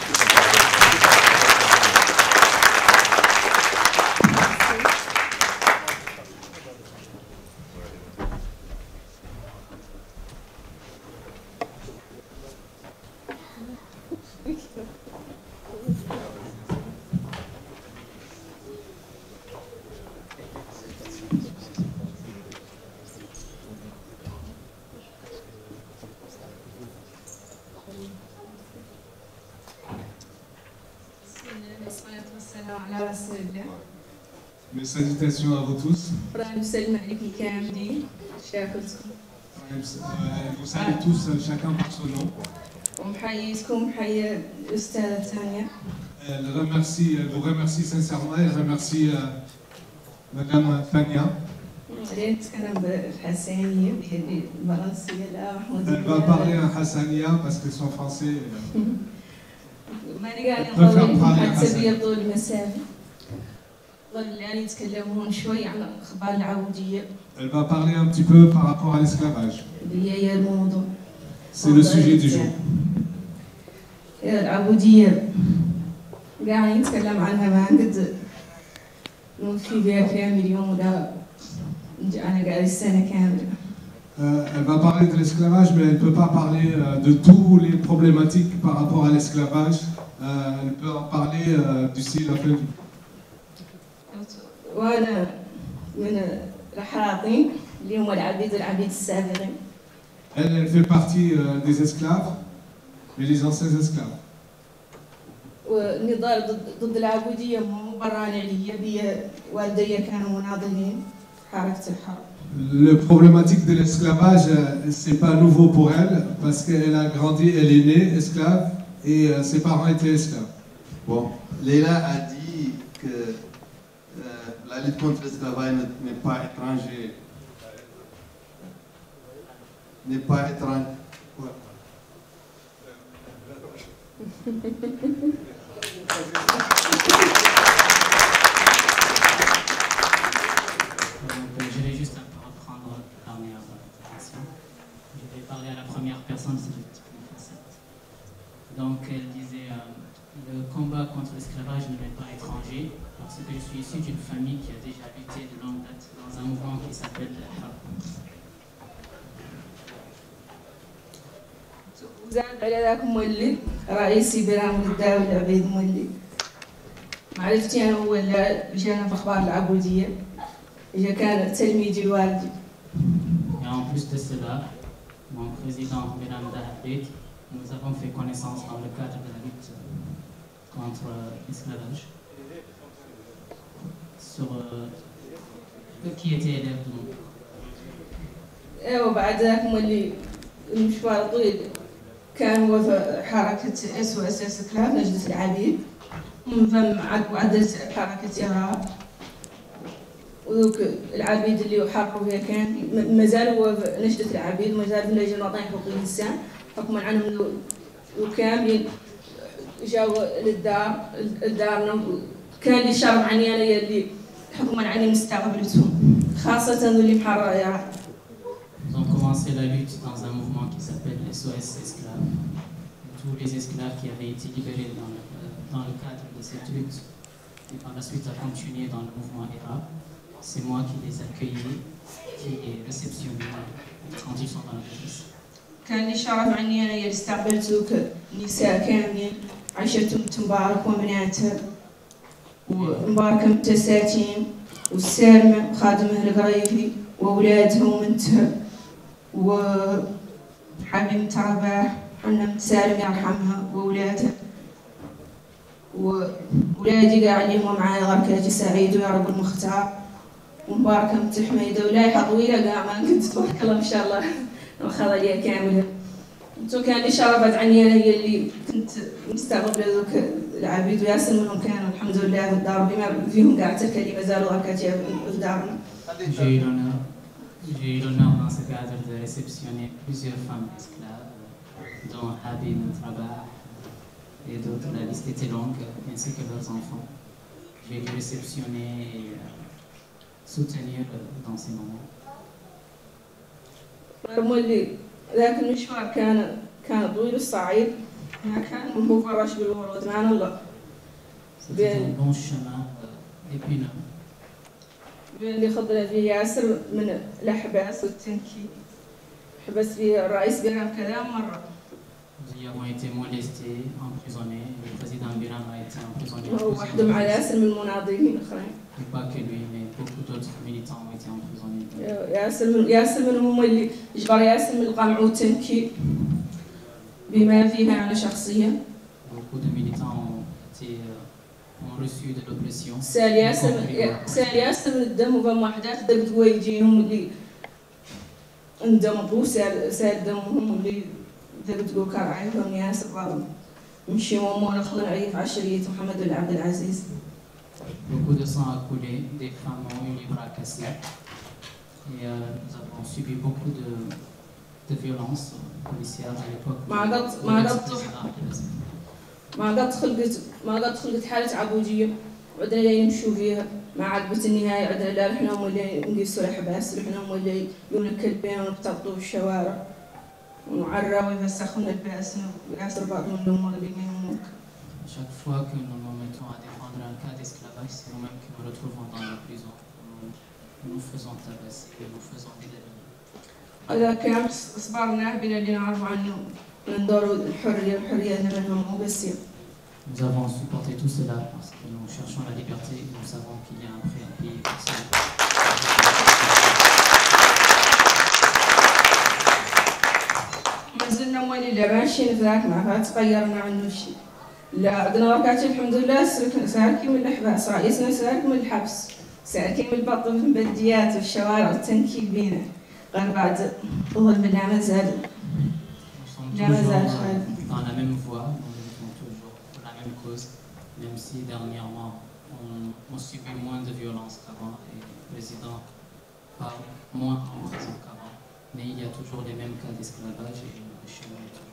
Mes salutations à vous tous. Vous salue tous, chacun par son nom. Elle vous remercie sincèrement, elle remercie Madame Tania. Elle va parler en hassania parce que son français peut faire parler en hassania. Elle va parler un petit peu par rapport à l'esclavage. C'est le sujet du jour. Elle va parler de l'esclavage, mais elle ne peut pas parler de toutes les problématiques par rapport à l'esclavage. Elle peut en parler d'ici la fin du... Elle fait partie des esclaves, mais les anciens esclaves. La problématique de l'esclavage, c'est pas nouveau pour elle, parce qu'elle a grandi, elle est née esclave, et ses parents étaient esclaves. Bon, Leila a dit que la lutte contre l'esclavage n'est pas étranger. N'est pas étranger. Ouais. Je vais juste un peu reprendre la dernière question. Je vais parler à la première personne, c'est un petit peu une facette. Donc elle disait le combat contre l'esclavage ne m'est pas étranger parce que je suis issu d'une famille qui a déjà lutté de longue date dans un mouvement qui s'appelle le Harb. زاد على ذاك مولي رئيسي برام الداوي عبيد مولي معرفتي انا هو اللي جانا في اخبار العبوديه اجا كان تلميذي الوالدي. Et en plus de cela, mon président Biram Dahabit, nous avons fait connaissance dans le cadre de la lutte contre l'esclavage sur qui était élève de nous. ايوه بعد ذاك مولي المشوار طويل كان هو في حركة SOS اسكلاف نجدة العبيد من ثم عدلت حركة إرهاب وذوك العبيد اللي يحرروا فيها كان مازال هو في نجدة العبيد ومازال في اللجنة الوطنية لحقوق الإنسان حكما عنهم وكاملين جاوا للدار كان اللي شرب عني أنا اللي حكما عني مستقبلتهم خاصة اللي محرر إرهاب. Ils ont commencé la lutte dans un mouvement qui s'appelle SOS Esclaves. Tous les esclaves qui avaient été libérés dans le cadre de cette lutte et par la suite a continué dans le mouvement ERA, c'est moi qui les accueillais, qui les réceptionnais quand ils sont dans la justice. كان لي شرف عني أنا اللي استقبلتوك نساء كاملين عشرتهم مبارك ومناتها ومباركة متساتين والسالمة خادمه القريفي وأولادهم ومنتها وحبيبة رباح حنا سالم يرحمها وأولادها وولادي قاعدين معايا غركاتي سعيد ويا رب المختار ومباركة متحميدة ولايحة طويلة قاع ما كنت تبارك الله ما شاء الله واخذها لي كاملة. انتو كان لي شرفت عني انا هي اللي كنت مستقبلة ذوك العبيد وياسر منهم كانوا الحمد لله في الدار بما فيهم قاع تلك اللي مازالوا غركاتي في دارنا. J'ai eu l'honneur dans ce cadre de réceptionner plusieurs femmes esclaves, dont Habib Trabah et d'autres. La liste était longue, ainsi que leurs enfants. J'ai dû réceptionner et soutenir dans ces moments. ذاك المشوار كان طويل الصعيد ما كان مفرش بالورود معنا الله. C'était un bon chemin épineux. اللي خضنا فيه ياسر من الأحباس والتنكي حبس فيه الرئيس بيرام كذا مرة. Nous y avons été molestés, emprisonnés. Le président Biram a été emprisonné. هو وحده مع ياسر من المناضلين الآخرين. Et pas que lui, mais beaucoup d'autres militants ont été emprisonnés. ياسر منهم اللي جبر ياسر من القمع والتنكي بما فيها على شخصية. Beaucoup de militants ont reçu de l'oppression. سال ياسر من الدم وفما وحدات دقت ويجيهم اللي اندمطوا سال دمهم اللي دقت وكر عينهم ياسر ظلم مشي ومونا خلنا عيف عشرية محمد بن عبد العزيز. Beaucoup de sang a coulé, des femmes ont eu les bras cassés et nous avons subi beaucoup de violences policières à l'époque. ما قد خلقت حالة عبودية وعدنا نمشوا فيها ما عاد بالنهاية عدنا لا رحنا هم اللي نقيسوا الأحباس، رحنا هم اللي يون الكلبين ونبتطوا بالشوارع ونعروا ويفسخون الباس ويأسر بعض من الأمور اللي يهمك. Chaque fois que nous nous mettons à défendre un cas d'esclavage, c'est nous-mêmes qui nous retrouvons dans la prison. Nous faisons tabasser, nous faisons délaminer. هذا كان صبرنا بنا اللي نعرف عنه ندوروا الحرية منهم مو بس. Nous avons supporté tout cela parce que nous cherchons la liberté et nous savons qu'il y a un prix à payer pour cela. ما زلنا مولي ماشيين في ذاك ما تغيرنا عنه شيء. لا عندنا ركعت الحمد لله ساركين من الأحباس، رئيسنا سارك من الحبس، ساركين من البطل في البلديات والشوارع والتنكيل بينا. غير بعد الظلم لا ما زال. لا ما زال خالد. Dans la même voie, nous luttons toujours pour la même cause, même si dernièrement on subit moins de violence qu'avant et le président parle moins en prison qu'avant. Mais il y a toujours les mêmes cas d'esclavage et le chemin est toujours.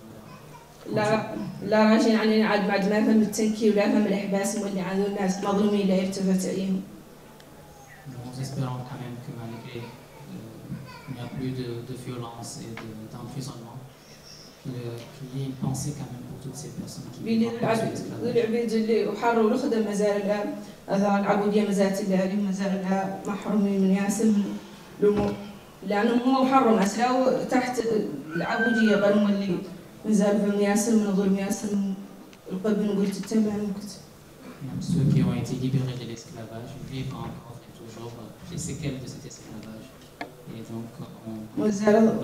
لا راجعين علينا عاد بعد ما فهم التنكيل ولا فهم الأحباس واللي عندهم الناس مظلومين لا يلتفت إليهم. Nous espérons quand même que malgré il n'y a plus de violence et d'emprisonnement, qu'il y ait une pensée quand même pour toutes ces personnes qui vivent en esclavage. العبيد اللي وحروا الخدم مازال الآن أثار العبودية مازالت الآن مازال الآن محرومين من ياسر من الأمور لأنهم هم محرم أسلاو تحت العبودية غير اللي مازال فهم ياسر من ظلم ياسر من القلب نقول تتبع نقول. Même ceux qui ont été libérés de l'esclavage vivent encore et toujours les séquelles de cet esclavage. Et donc on a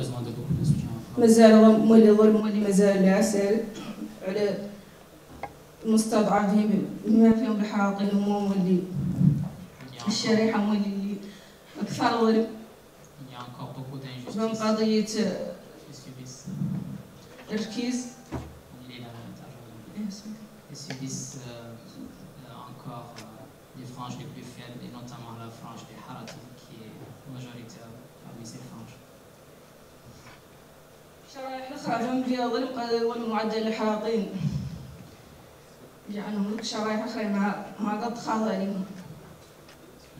besoin de beaucoup de soutien. مازال مولي ظلم مولي مازال ياسر على المستضعفين بما فيهم الحراقين الهموم واللي الشريحة مولي اللي أكثر ظلم. من قضية التركيز. Ils subissent encore les franges les plus faibles et notamment la frange des Haratim qui est majoritaire parmi ces franges. الشرائح الأخرى هم فيها ظلم معدل الحراقين لأنهم شرائح أخرى ما قد خاض عليهم.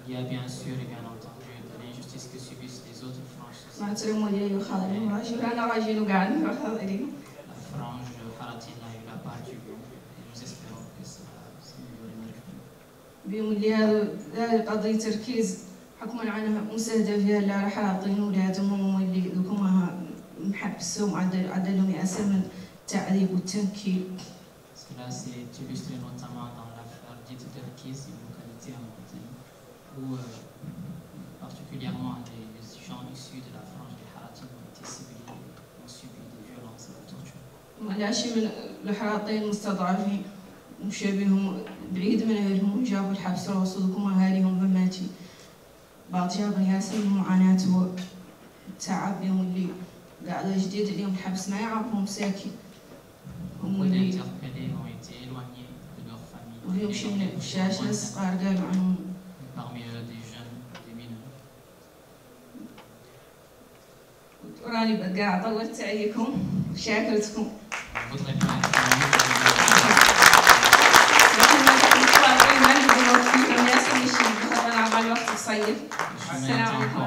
Il y a bien sûr et bien entendu de l'injustice que subissent les autres franges. ما ترموا لي وخاض عليهم راجل أنا راجل وقاعد خاض عليهم. La frange Haratim a eu la part du bon et nous espérons que ça بيوم اللي هذه قضية تركيز حكما عنها مستهدف فيها الحراقين ولادهم واللي ذوكما محبسهم عدلهم يأسر من التعذيب والتنكيل. Cela s'est illustré notamment dans l'affaire dite de Rkiz, une localité en Mauritanie, où particulièrement les gens issus de la frange des Haratim ont été ciblés et ont subi des violences et la torture. ملاشي من الحراقين المستضعفين مشابههم بعيد من أهلهم جابوا الحبس وصدقهم أهاليهم بماتي بعض جابوا ياسر المعاناة والتعب يوم اللي قاعدة جديد اليوم الحبس ما يعرفهم ساكن هم اللي ويمشي من الشاشة الصغار قالوا عنهم راني بقى طولت عليكم وشاكرتكم. السلام عليكم.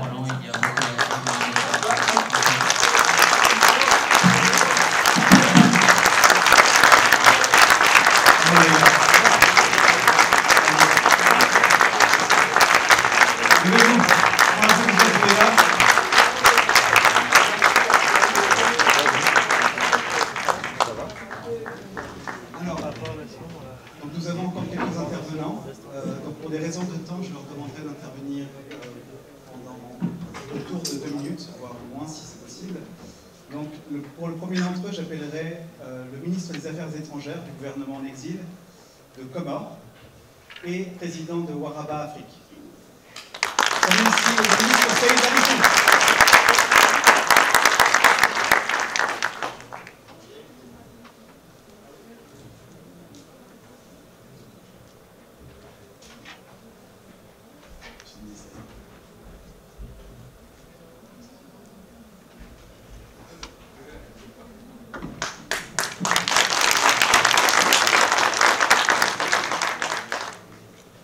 Nous avons encore quelques intervenants. Donc pour des raisons de temps, je leur demanderai d'intervenir pendant autour de 2 minutes, voire moins si c'est possible. Donc pour le premier d'entre eux, j'appellerai le ministre des Affaires étrangères du gouvernement en exil de Comores et président de Waraba Afrique. Celui-ci est le ministre Saïd Ali.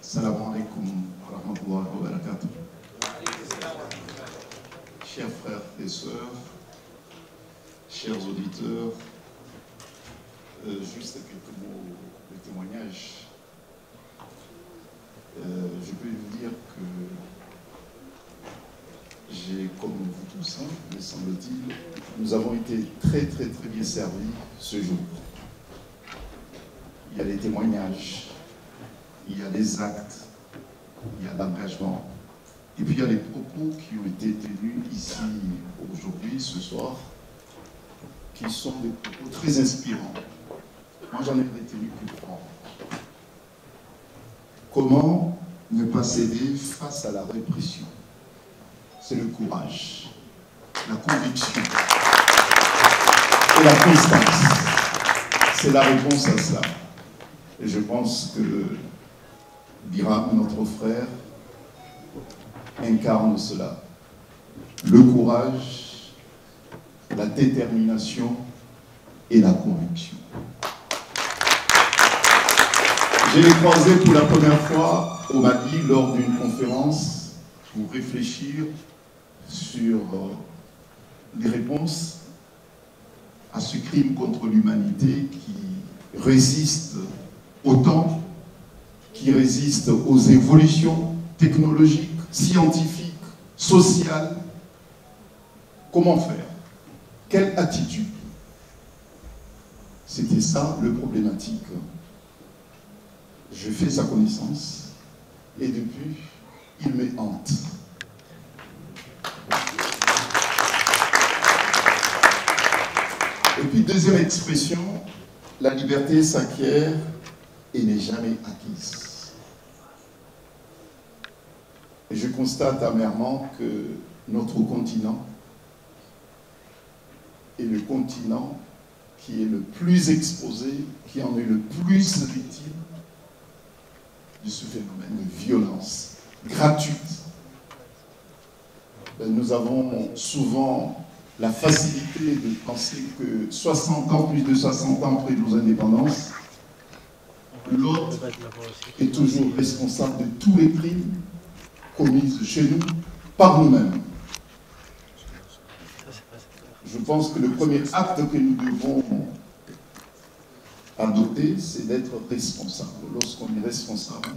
Assalamu alaikum wa rahmatullahi rapporteur, juste quelques mots de témoignage. Je peux vous dire que j'ai, comme vous tous, me semble-t-il, nous avons été très bien servis ce jour. Il y a les témoignages, il y a les actes, il y a l'engagement, et puis il y a les propos qui ont été tenus ici aujourd'hui, ce soir, qui sont des propos très inspirants. Moi, j'en ai retenu que 3. Comment ne pas céder face à la répression? C'est le courage, la conviction et la constance. C'est la réponse à cela. Et je pense que Biram, notre frère, incarne cela. Le courage, la détermination et la conviction. Je l'ai croisé pour la première fois au Mali lors d'une conférence pour réfléchir sur les réponses à ce crime contre l'humanité qui résiste au temps, qui résiste aux évolutions technologiques, scientifiques, sociales. Comment faire? Quelle attitude? C'était ça le problématique. Je fais sa connaissance et depuis, il me hante. Et puis, deuxième expression, la liberté s'acquiert et n'est jamais acquise. Et je constate amèrement que notre continent est le continent qui est le plus exposé, qui en est le plus victime de ce phénomène de violence gratuite. Nous avons souvent la facilité de penser que 60 ans, plus de 60 ans après nos indépendances, l'autre est toujours responsable de tous les crimes commis chez nous, par nous-mêmes. Je pense que le premier acte que nous devons adopter, c'est d'être responsable. Lorsqu'on est responsable,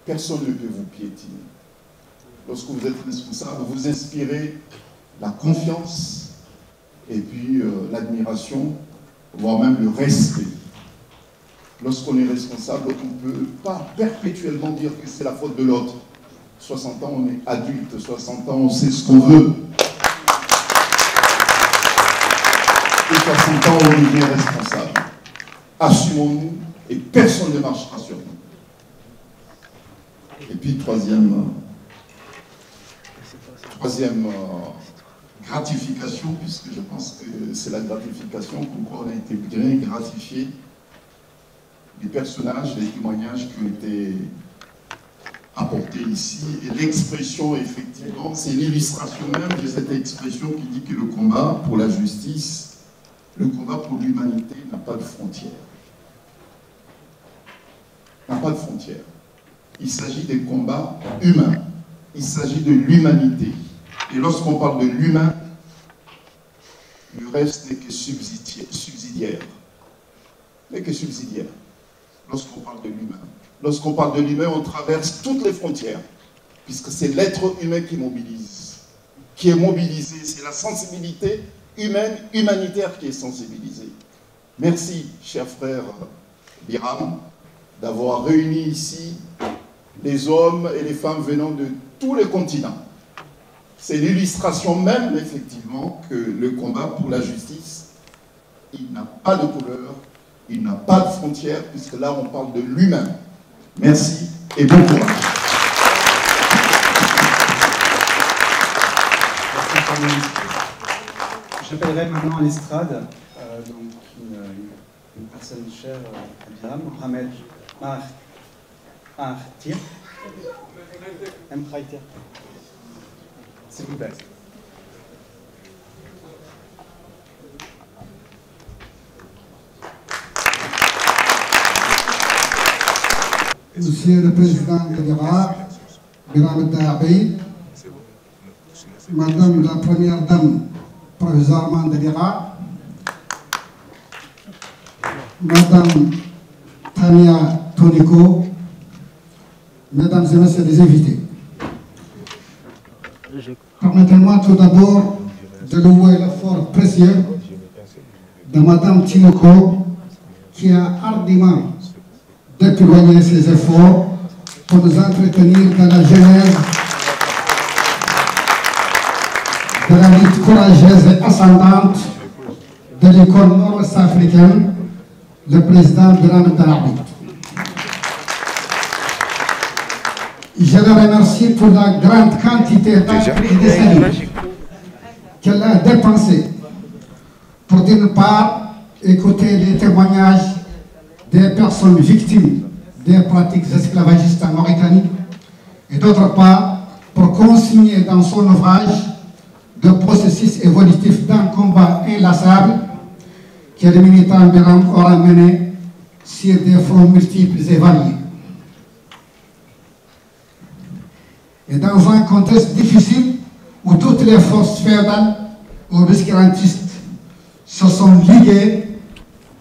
personne ne peut vous piétiner. Lorsque vous êtes responsable, vous inspirez la confiance et puis l'admiration, voire même le respect. Lorsqu'on est responsable, on ne peut pas perpétuellement dire que c'est la faute de l'autre. 60 ans, on est adulte, 60 ans, on sait ce qu'on veut. Et 60 ans, on est bien responsable. Assumons-nous et personne ne marchera sur nous. Et puis, troisième gratification, puisque je pense que c'est la gratification pourquoi on a été bien gratifié. Les personnages, les témoignages qui ont été apportés ici, et l'expression, effectivement, c'est l'illustration même de cette expression qui dit que le combat pour la justice, le combat pour l'humanité n'a pas de frontières. N'a pas de frontières. Il s'agit des combats humains. Il s'agit de l'humanité. Et lorsqu'on parle de l'humain, le reste n'est que subsidiaire. N'est que subsidiaire. Lorsqu'on parle de l'humain. Lorsqu'on parle de l'humain, on traverse toutes les frontières. Puisque c'est l'être humain qui mobilise. Qui est mobilisé. C'est la sensibilité humaine, humanitaire qui est sensibilisée. Merci, cher frère Biram, d'avoir réuni ici les hommes et les femmes venant de tous les continents. C'est l'illustration même, effectivement, que le combat pour la justice, il n'a pas de couleur, il n'a pas de frontières, puisque là, on parle de l'humain. Merci et bon courage. Merci. J'appellerai maintenant à l'estrade une personne chère à Biram, Mohamed Mahtir. S'il vous plaît. Monsieur le Président de l'Irak, Biram Dahabeid, Madame la Première Dame provisoirement de l'Irak, Madame Tania Tonico, Mesdames et Messieurs les invités. Permettez-moi tout d'abord de louer l'effort précieux de Madame Tinoco qui a hardiment déployé ses efforts pour nous entretenir dans la genèse de la lutte courageuse et ascendante de l'école nord-ouest africaine, le président Biram Dahbeit. Je le remercie pour la grande quantité d'encre et de salive qu'elle a dépensé pour d'une part écouter les témoignages des personnes victimes des pratiques esclavagistes en Mauritanie et d'autre part pour consigner dans son ouvrage le processus évolutif d'un combat inlassable que le militant Biram aura mené sur des fronts multiples et variés. Et dans un contexte difficile où toutes les forces féodales ou obscurantistes se sont liguées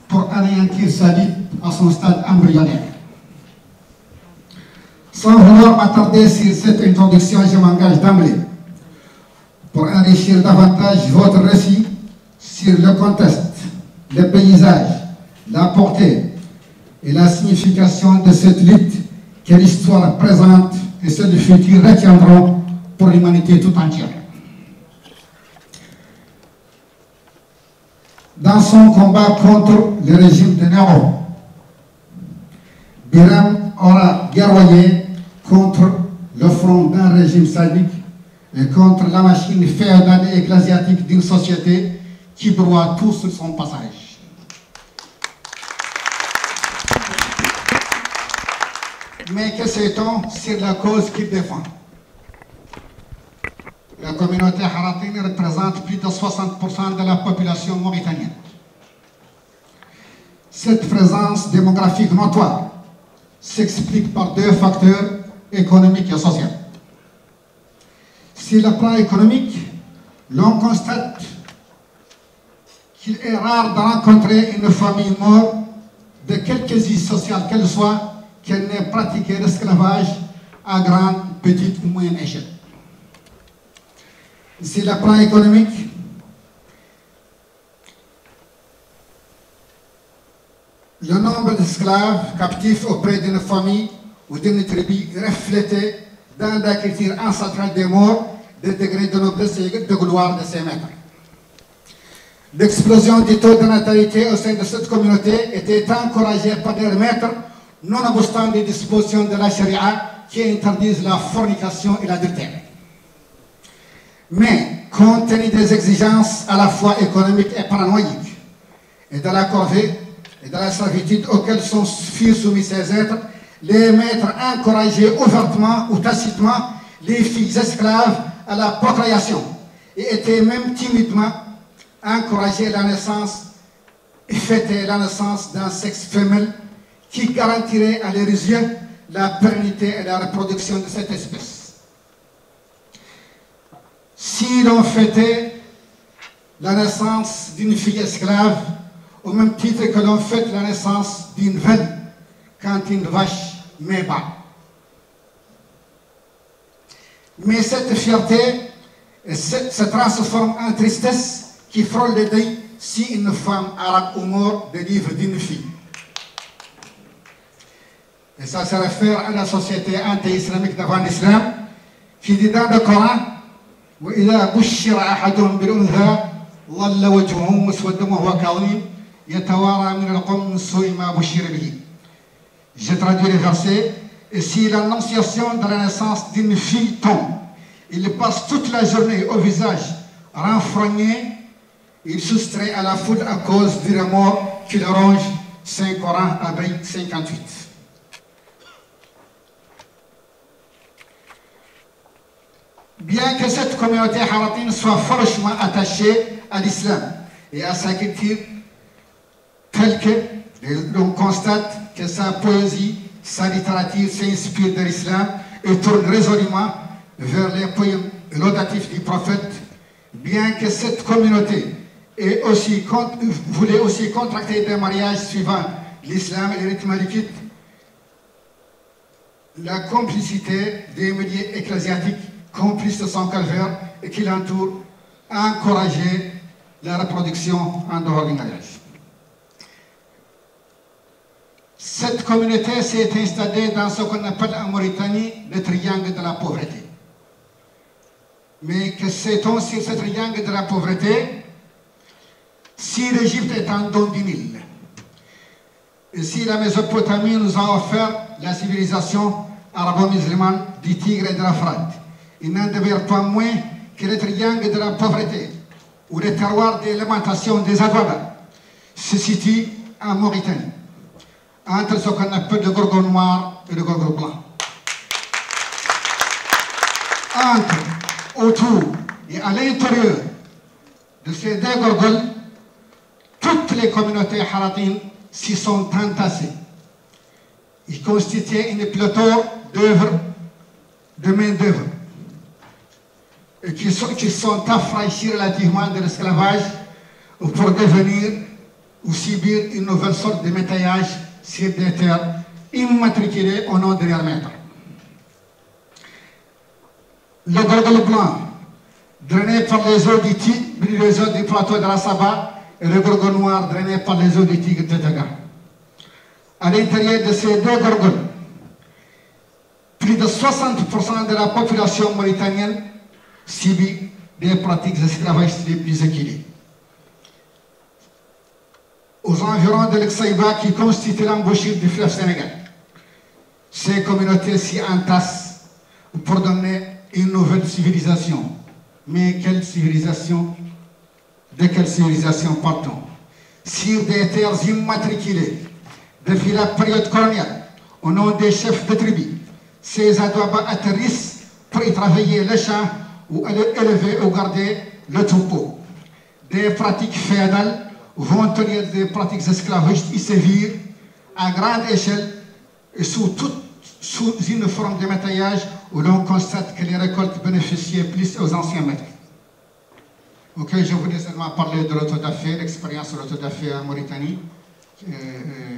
pour anéantir sa lutte à son stade embryonnaire. Sans vouloir m'attarder sur cette introduction, je m'engage d'emblée pour enrichir davantage votre récit sur le contexte, le paysage, la portée et la signification de cette lutte que l'histoire présente et ceux du futur retiendront pour l'humanité tout entière. Dans son combat contre le régime de Nero, Biram aura guerroyé contre le front d'un régime sadique et contre la machine féodale et ecclésiastique d'une société qui broie tout sur son passage. Mais que sait-on sur la cause qu'il défend? La communauté haratine représente plus de 60% de la population mauritanienne. Cette présence démographique notoire s'explique par deux facteurs économiques et sociaux. Sur le plan économique, l'on constate qu'il est rare de rencontrer une famille morte de quelque âge social qu'elle soit qu'elle n'ait pratiqué l'esclavage à grande, petite ou moyenne échelle. Sur le plan économique, le nombre d'esclaves captifs auprès d'une famille ou d'une tribu reflétait dans la culture ancestrale des morts des degrés de noblesse et de gloire de ses maîtres. L'explosion du taux de natalité au sein de cette communauté était encouragée par leurs maîtres, nonobstant les dispositions de la charia qui interdisent la fornication et l'adultère. Mais, compte tenu des exigences à la fois économiques et paranoïques, et de la corvée et de la servitude auxquelles furent soumis ces êtres, les maîtres encourageaient ouvertement ou tacitement les filles esclaves à la procréation et étaient même timidement encouragés la naissance et fêtaient la naissance d'un sexe femelle qui garantirait à leurs yeux la pérennité et la reproduction de cette espèce. Si l'on fêtait la naissance d'une fille esclave, au même titre que l'on fête la naissance d'une veine quand une vache met bas. Mais cette fierté se transforme en tristesse qui frôle le deuil si une femme arabe ou mort délivre d'une fille. Et ça se réfère à la société anti-islamique d'avant l'islam qui dit dans le Coran وإذا بشر أحدهم بالأنثى ظل وجهه مسودا وهو كظيم يتوارى من القوم من سوء ما بشر به. Je traduis les versets. Et si l'annonciation de la naissance d'une fille tombe, il passe toute la journée au visage renfrogné, il soustrait à la foule à cause du remords qui le ronge. Saint Coran, Abril 58. Bien que cette communauté haratine soit franchement attachée à l'islam et à sa culture, telle que l'on constate que sa poésie, sa littérature s'inspire de l'islam et tourne résolument vers les poèmes laudatifs du prophète, bien que cette communauté et aussi voulait aussi contracter des mariages suivant l'islam et les rythmes malikites, la complicité des milliers ecclésiastiques complices de son calvaire et qui l'entourent a encouragé la reproduction en dehors du mariage. Cette communauté s'est installée dans ce qu'on appelle en Mauritanie le triangle de la pauvreté. Mais que sait-on sur ce triangle de la pauvreté? Si l'Égypte est en don du Nil, et si la Mésopotamie nous a offert la civilisation arabo-musulmane du Tigre et de l'Euphrate, il n'en demeure pas moins que le triangle de la pauvreté, ou le terroir d'alimentation des Agouagas, se situe en Mauritanie, entre ce qu'on appelle le gorgon noir et le gorgon blanc. Entre, autour et à l'intérieur de ces deux gorgones, toutes les communautés haratines s'y sont entassées. Ils constituaient une pléthore d'œuvres, de main-d'œuvre, et qui sont affranchis relativement de l'esclavage pour devenir ou subir une nouvelle sorte de métayage sur des terres immatriculées au nom de leur maître. Le gorgone blanc, drainé par les eaux du plateau de la Saba, et le gorgone noir, drainé par les eaux du Tigre de Taga. À l'intérieur de ces deux gorgones, plus de 60% de la population mauritanienne subit des pratiques esclavagistes les plus équilibrées. Aux environs de l'Exaïba qui constitue l'embouchure du fleuve Sénégal, ces communautés s'y entassent pour donner une nouvelle civilisation. Mais quelle civilisation? De quelle civilisation parle-t-on? Sur des terres immatriculées depuis la période coloniale, au nom des chefs de tribu, ces Adouaba atterrissent pour y travailler le champ ou élever ou garder le troupeau. Des pratiques féodales vont tenir des pratiques esclavagistes y sévir à grande échelle et sous une forme de métayage où l'on constate que les récoltes bénéficiaient plus aux anciens maîtres. Ok, je voulais seulement parler de l'autodafé, l'expérience de l'autodafé en Mauritanie,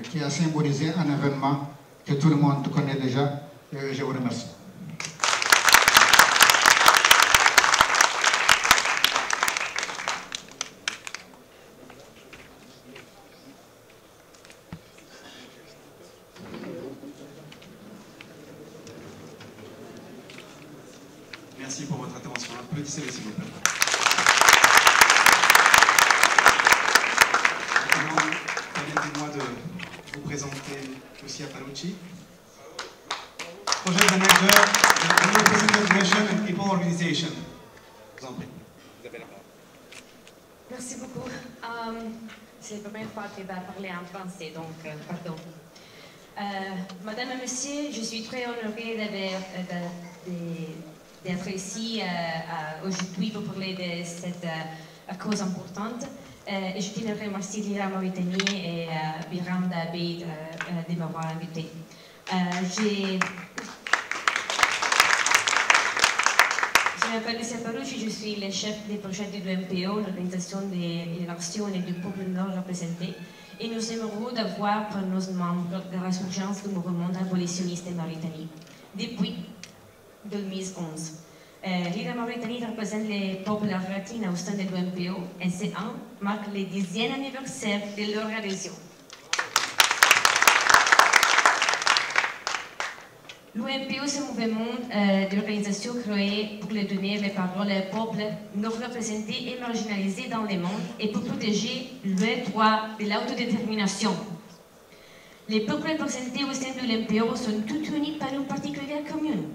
qui a symbolisé un événement que tout le monde connaît déjà. Je vous remercie. Merci pour votre intervention. Applaudissez-le s'il vous plaît. Maintenant, permettez-moi de vous présenter Lucia Palucci, Project Manager de the New President Nation and People Organization. Je vous en prie. Vous avez la parole. Merci beaucoup. C'est la première fois que je vais parler en français, donc pardon. Madame et Monsieur, je suis très honorée d'être ici aujourd'hui pour parler de cette cause importante. Et je tiens à remercier l'IRA Mauritanie et Biram Dabeid de m'avoir invité. Je m'appelle Lucia Palucci, je suis le chef des projets de l'UMPO, l'Organisation des Nations et du peuple nord représenté. Et nous aimerions d'avoir pour nos membres la résurgence du mouvement abolitionniste en Mauritanie depuis 2011. L'IRA Mauritanie représente les peuples haratines au sein de l'UMPO et ce an marque le 10e anniversaire de leur adhésion. L'UMPO, c'est un mouvement d'organisation créé pour donner les paroles aux peuples non représentés et marginalisés dans le monde et pour protéger le droit de l'autodétermination. Les peuples représentés au sein de l'UMPO sont tous unis par une particulière commune.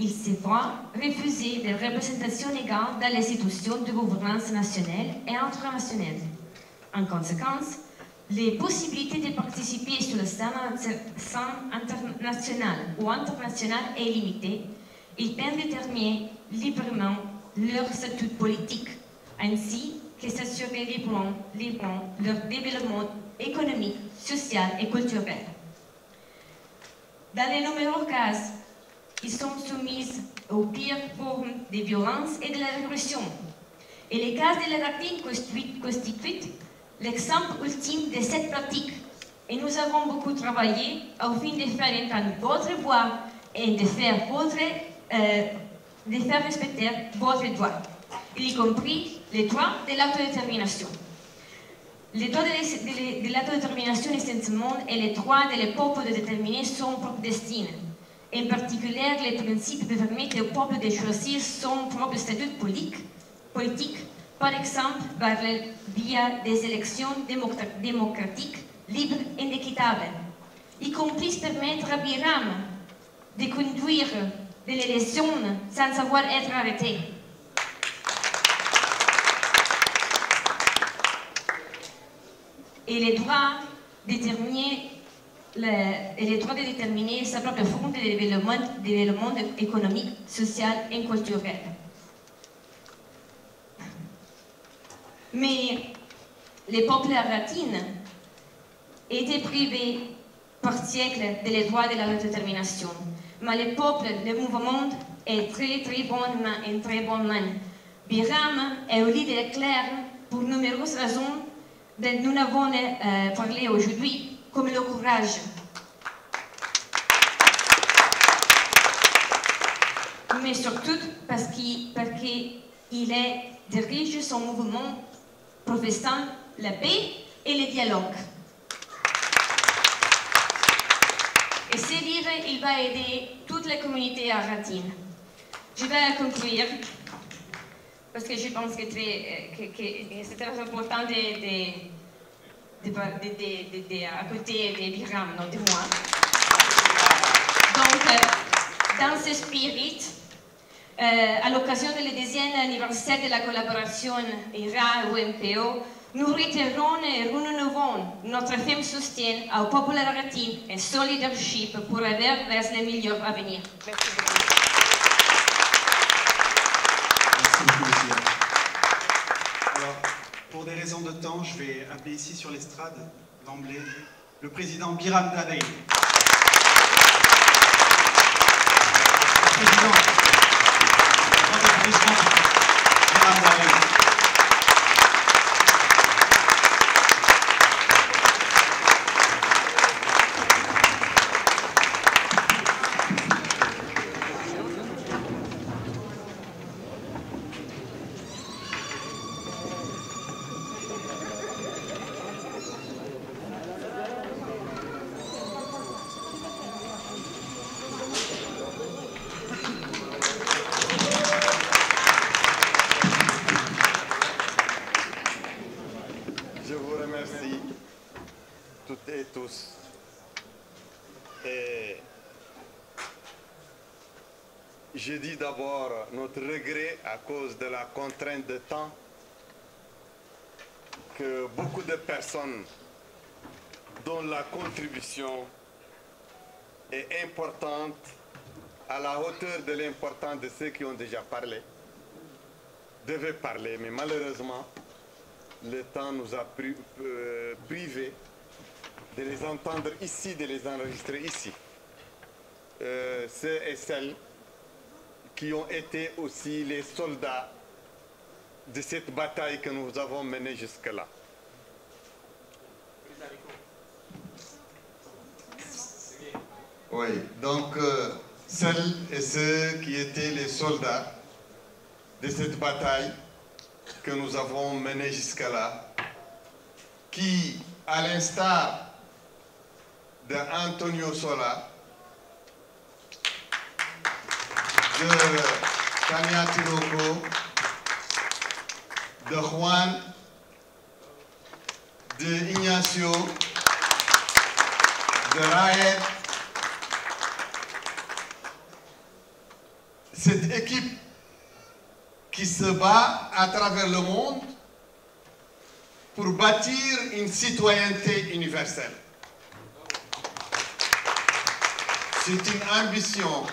Ils se voient refuser la représentation égale dans les institutions de gouvernance nationale et internationale. En conséquence, les possibilités de participer sur la scène internationale ou internationale est limitée. Ils peuvent déterminer librement leur statut politique, ainsi que s'assurer librement leur développement économique, social et culturel. Dans les nombreux cas, ils sont soumis aux pires formes de violence et de la répression. Et les cas de la Ratine constituent l'exemple ultime de cette pratique. Et nous avons beaucoup travaillé au fin de faire entendre votre voix et de faire respecter votre droit, y compris les droits de l'autodétermination. Les droits de l'autodétermination essentiellement et les droits des peuples de déterminer son propre destin. En particulier, les principes qui permettent au peuple de choisir son propre statut politique, par exemple par via des élections démocratiques, libres et équitables, y compris permettre à Biram de conduire de l'élection sans savoir être arrêté. Et les droits de déterminer sa propre forme de développement économique, social et culturel. Mais les peuples aratines étaient privés par siècles des droits de l'autodétermination. Mais le peuple, le mouvement est très bonne main. Biram est un leader clair pour nombreuses raisons dont nous avons parlé aujourd'hui, comme le courage. Mais surtout parce qu'il dirige son mouvement professant la paix et le dialogue. Et ce livre, il va aider toute la communauté aratine. Je vais conclure, parce que je pense que c'est très important à côté de Biram, non de moi. Donc, dans ce spirit, à l'occasion du 10e anniversaire de la collaboration IRA-UNPO, nous réitérons et renouvelons notre ferme soutien au peuple aratin et son leadership pour aller vers le meilleur avenir. Merci beaucoup. Merci beaucoup, monsieur. Alors, pour des raisons de temps, je vais appeler ici sur l'estrade, d'emblée, le président Biram Da'Abeid. Biram Da'Abeid. Je dis d'abord notre regret à cause de la contrainte de temps que beaucoup de personnes dont la contribution est importante à la hauteur de l'importance de ceux qui ont déjà parlé devaient parler, mais malheureusement le temps nous a privés de les entendre ici, de les enregistrer ici. Ceux et celles qui ont été aussi les soldats de cette bataille que nous avons menée jusque-là. Oui, donc celles et ceux qui étaient les soldats de cette bataille que nous avons menée jusque-là, qui, à l'instar d'Antonio Sola, de Tania Tinoco, de Juan, de Ignacio, de Raed, cette équipe qui se bat à travers le monde pour bâtir une citoyenneté universelle. C'est une ambition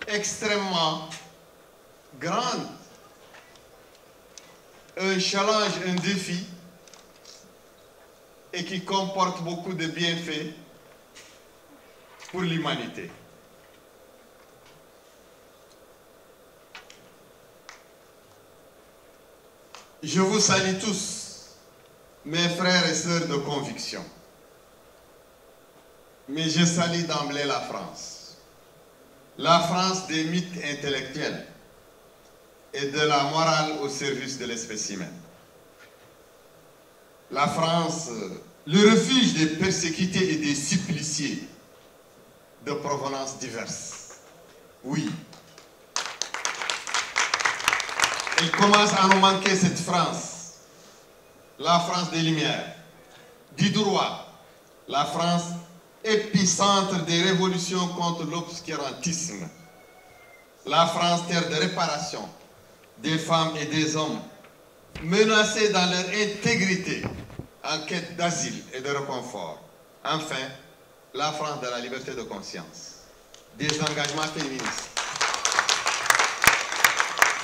extrêmement grande, un challenge, un défi, et qui comporte beaucoup de bienfaits pour l'humanité. Je vous salue tous, mes frères et sœurs de conviction. Mais je salue d'emblée la France. La France des mythes intellectuels et de la morale au service de l'espèce humaine. La France, le refuge des persécutés et des suppliciés de provenance diverses. Oui. Il commence à nous manquer cette France, la France des Lumières, du droit, la France épicentre des révolutions contre l'obscurantisme, la France terre de réparation des femmes et des hommes menacés dans leur intégrité en quête d'asile et de réconfort. Enfin, la France de la liberté de conscience, des engagements féministes.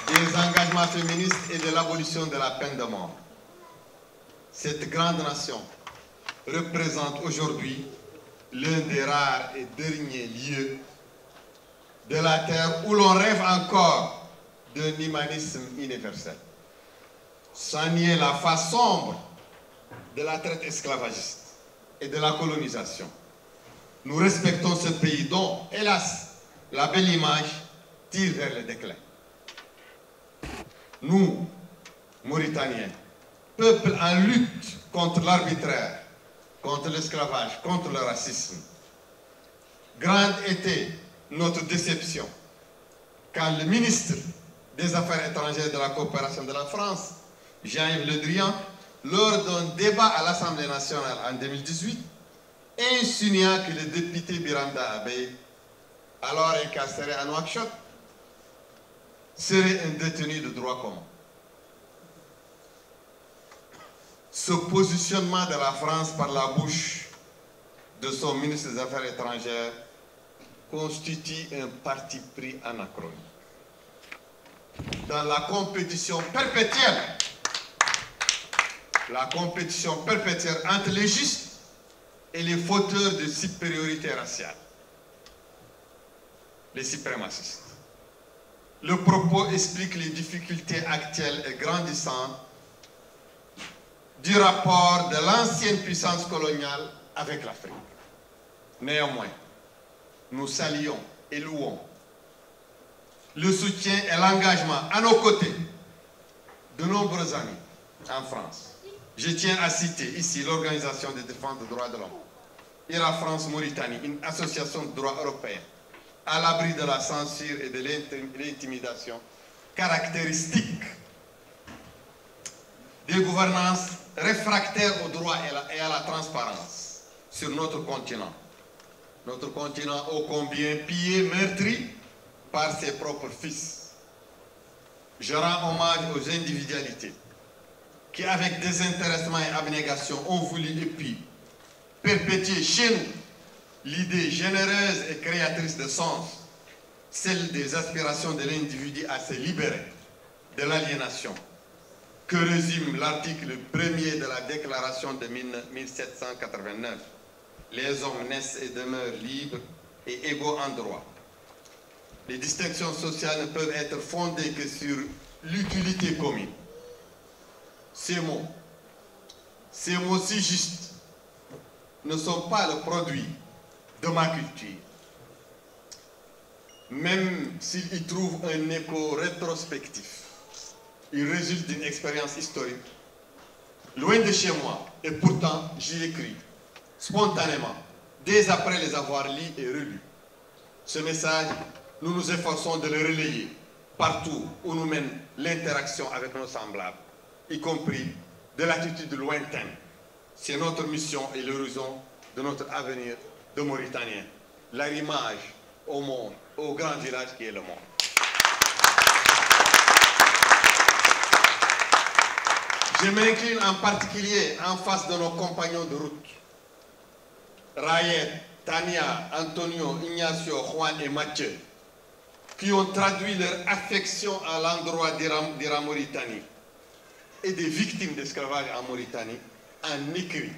Des engagements féministes et de l'abolition de la peine de mort. Cette grande nation représente aujourd'hui l'un des rares et derniers lieux de la terre où l'on rêve encore d'un humanisme universel. Sans nier la face sombre de la traite esclavagiste et de la colonisation. Nous respectons ce pays dont, hélas, la belle image tire vers le déclin. Nous, Mauritaniens, peuple en lutte contre l'arbitraire, contre l'esclavage, contre le racisme. Grande était notre déception quand le ministre des Affaires étrangères et de la coopération de la France, Jean-Yves Le Drian, lors d'un débat à l'Assemblée nationale en 2018, insinua que le député Biram Dahbey, alors incarcéré à Nouakchott, serait un détenu de droit commun. Ce positionnement de la France par la bouche de son ministre des Affaires étrangères constitue un parti pris anachronique. Dans la compétition perpétuelle entre les justes et les fauteurs de supériorité raciale, les suprémacistes. Le propos explique les difficultés actuelles et grandissantes du rapport de l'ancienne puissance coloniale avec l'Afrique. Néanmoins, nous saluons et louons le soutien et l'engagement à nos côtés de nombreux amis en France. Je tiens à citer ici l'Organisation de défense des droits de l'homme et la France-Mauritanie, une association de droit européen à l'abri de la censure et de l'intimidation caractéristique des gouvernances réfractaires au droit et à la transparence sur notre continent. Notre continent ô combien pillé, meurtri par ses propres fils. Je rends hommage aux individualités qui, avec désintéressement et abnégation, ont voulu et puis perpétuer chez nous l'idée généreuse et créatrice de sens, celle des aspirations de l'individu à se libérer de l'aliénation, que résume l'article 1er de la Déclaration de 1789. Les hommes naissent et demeurent libres et égaux en droit. Les distinctions sociales ne peuvent être fondées que sur l'utilité commune. Ces mots si justes, ne sont pas le produit de ma culture. Même s'ils y trouvent un écho rétrospectif, ils résultent d'une expérience historique, loin de chez moi, et pourtant j'y écris, spontanément, dès après les avoir lus et relus. Ce message, nous nous efforçons de le relayer partout où nous mène l'interaction avec nos semblables, y compris de l'attitude lointaine. C'est notre mission et l'horizon de notre avenir de Mauritaniens. L'arrimage au monde, au grand village qui est le monde. Je m'incline en particulier en face de nos compagnons de route. Rayet, Tania, Antonio, Ignacio, Juan et Mathieu, qui ont traduit leur affection à l'endroit de la Mauritanie et des victimes d'esclavage en Mauritanie en écrit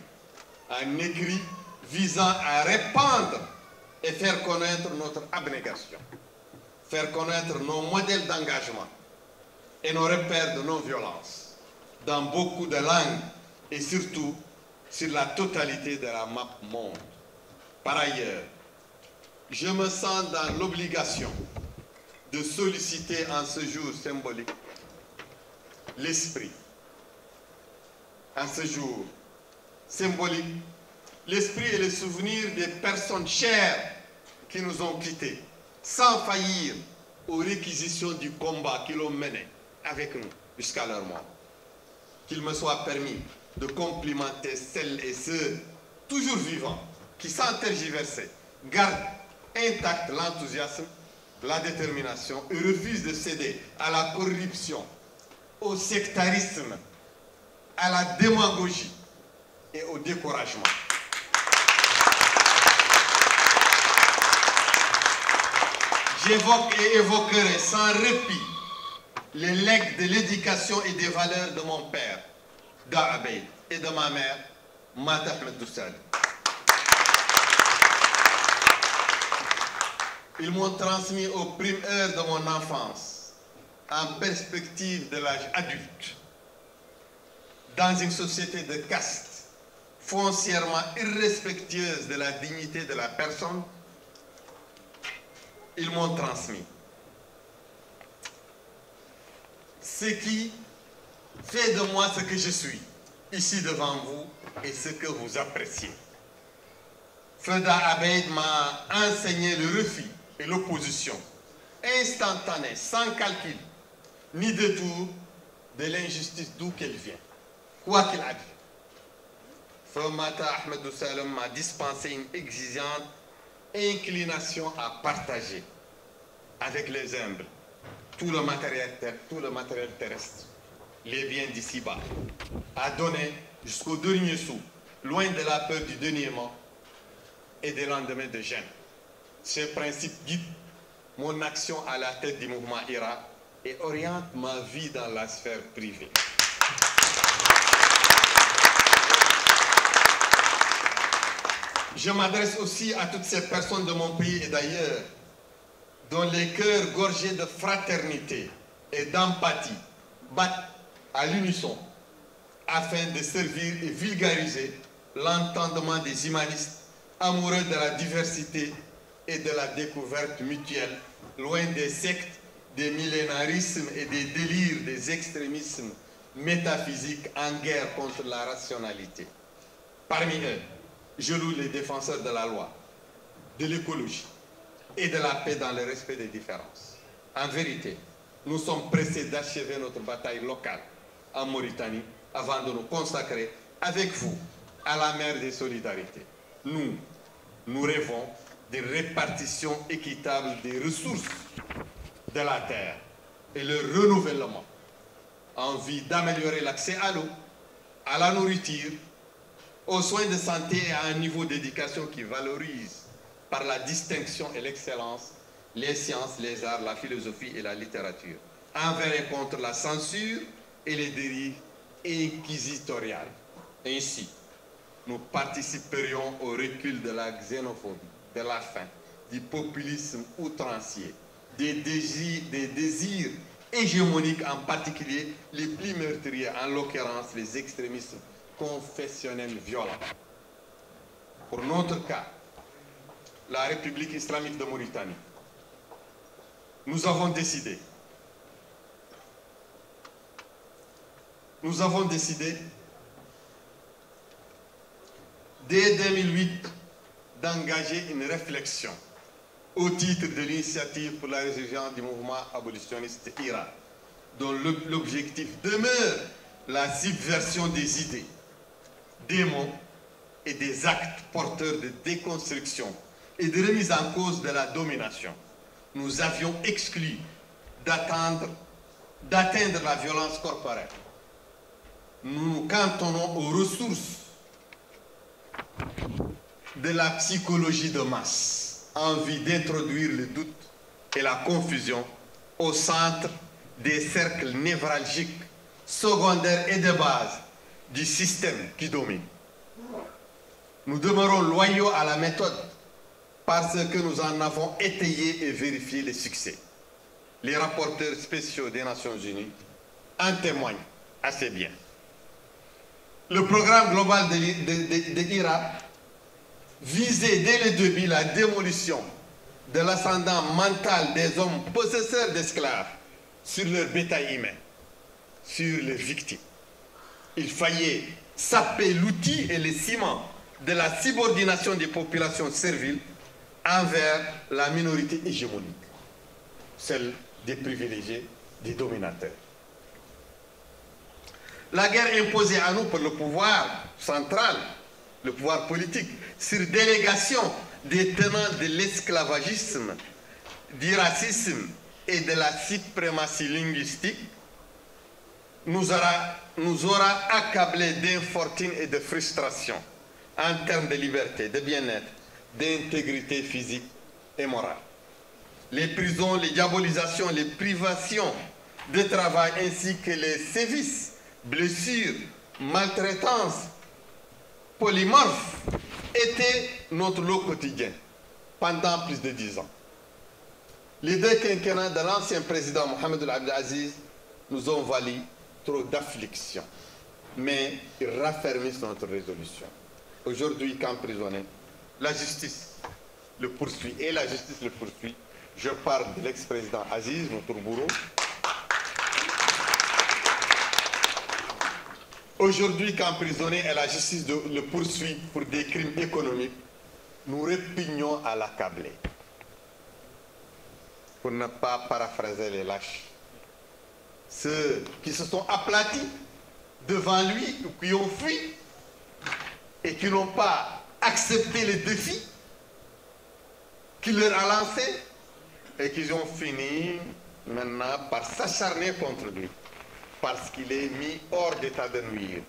visant à répandre et faire connaître notre abnégation, faire connaître nos modèles d'engagement et nos repères de non-violence. dans beaucoup de langues et surtout sur la totalité de la map monde. Par ailleurs, je me sens dans l'obligation de solliciter en ce jour symbolique l'esprit. En ce jour symbolique, l'esprit et le souvenir des personnes chères qui nous ont quittés, sans faillir aux réquisitions du combat qu'ils ont mené avec nous jusqu'à leur mort. Qu'il me soit permis de complimenter celles et ceux toujours vivants qui, sans tergiverser, gardent intact l'enthousiasme, la détermination et refusent de céder à la corruption, au sectarisme, à la démagogie et au découragement. J'évoque et évoquerai sans répit les legs de l'éducation et des valeurs de mon père, Da Abeid, et de ma mère, Mata Ahmed Doussali. Ils m'ont transmis aux primes heures de mon enfance, en perspective de l'âge adulte, dans une société de caste, foncièrement irrespectueuse de la dignité de la personne. Ils m'ont transmis ce qui fait de moi ce que je suis, ici devant vous, et ce que vous appréciez. Feda Abeid m'a enseigné le refus et l'opposition, instantanée, sans calcul, ni détour, de l'injustice d'où qu'elle vient, quoi qu'il advienne. Mata Ahmed Doussali m'a dispensé une exigeante inclination à partager avec les humbles tout le matériel terrestre, les biens d'ici-bas, à donner jusqu'au dernier sou, loin de la peur du déniement et des lendemains de gêne. Ce principe guide mon action à la tête du mouvement IRA et oriente ma vie dans la sphère privée. Je m'adresse aussi à toutes ces personnes de mon pays et d'ailleurs, dont les cœurs gorgés de fraternité et d'empathie battent à l'unisson afin de servir et vulgariser l'entendement des humanistes amoureux de la diversité et de la découverte mutuelle, loin des sectes, des millénarismes et des délires des extrémismes métaphysiques en guerre contre la rationalité. Parmi eux, je loue les défenseurs de la loi, de l'écologie et de la paix dans le respect des différences. En vérité, nous sommes pressés d'achever notre bataille locale en Mauritanie avant de nous consacrer avec vous à la mer des solidarités. Nous rêvons d'une répartition équitable des ressources de la terre et le renouvellement en vue d'améliorer l'accès à l'eau, à la nourriture, aux soins de santé et à un niveau d'éducation qui valorise par la distinction et l'excellence les sciences, les arts, la philosophie et la littérature, envers et contre la censure et les dérives inquisitoriales. Ainsi, nous participerions au recul de la xénophobie, de la faim, du populisme outrancier, des désirs hégémoniques, en particulier les plus meurtriers, en l'occurrence les extrémismes confessionnels violents. Pour notre cas, la République islamique de Mauritanie, nous avons décidé dès 2008 d'engager une réflexion au titre de l'initiative pour la résurgence du mouvement abolitionniste IRA, dont l'objectif demeure la subversion des idées, des mots et des actes porteurs de déconstruction et de remise en cause de la domination. Nous avions exclu d'atteindre la violence corporelle. Nous nous cantonnons aux ressources de la psychologie de masse, en vue d'introduire le doute et la confusion au centre des cercles névralgiques, secondaires et de base du système qui domine. Nous demeurons loyaux à la méthode parce que nous en avons étayé et vérifié les succès. Les rapporteurs spéciaux des Nations Unies en témoignent assez bien. Le programme global de l'IRA visait dès le début la démolition de l'ascendant mental des hommes possesseurs d'esclaves sur leur bétail humain, sur leurs victimes. Il fallait saper l'outil et le ciment de la subordination des populations serviles envers la minorité hégémonique, celle des privilégiés, des dominateurs. La guerre imposée à nous par le pouvoir central, le pouvoir politique, sur délégation des tenants de l'esclavagisme, du racisme et de la suprématie linguistique, nous aura accablés d'infortune et de frustration en termes de liberté, de bien-être, d'intégrité physique et morale. Les prisons, les diabolisations, les privations de travail ainsi que les sévices, blessures, maltraitances, polymorphes étaient notre lot quotidien pendant plus de 10 ans. Les deux quinquennats de l'ancien président Mohamed Abdel Aziz nous ont valu trop d'affliction, mais ils raffermissent notre résolution. Aujourd'hui, qu'emprisonné, la justice le poursuit et la justice le poursuit. Je parle de l'ex-président Aziz, notre bourreau. Aujourd'hui, qu'emprisonné et la justice le poursuit pour des crimes économiques, nous répugnons à l'accabler. Pour ne pas paraphraser les lâches. Ceux qui se sont aplatis devant lui ou qui ont fui et qui n'ont pas accepté les défis qu'il leur a lancés et qui ont fini maintenant par s'acharner contre lui parce qu'il est mis hors d'état de nuire.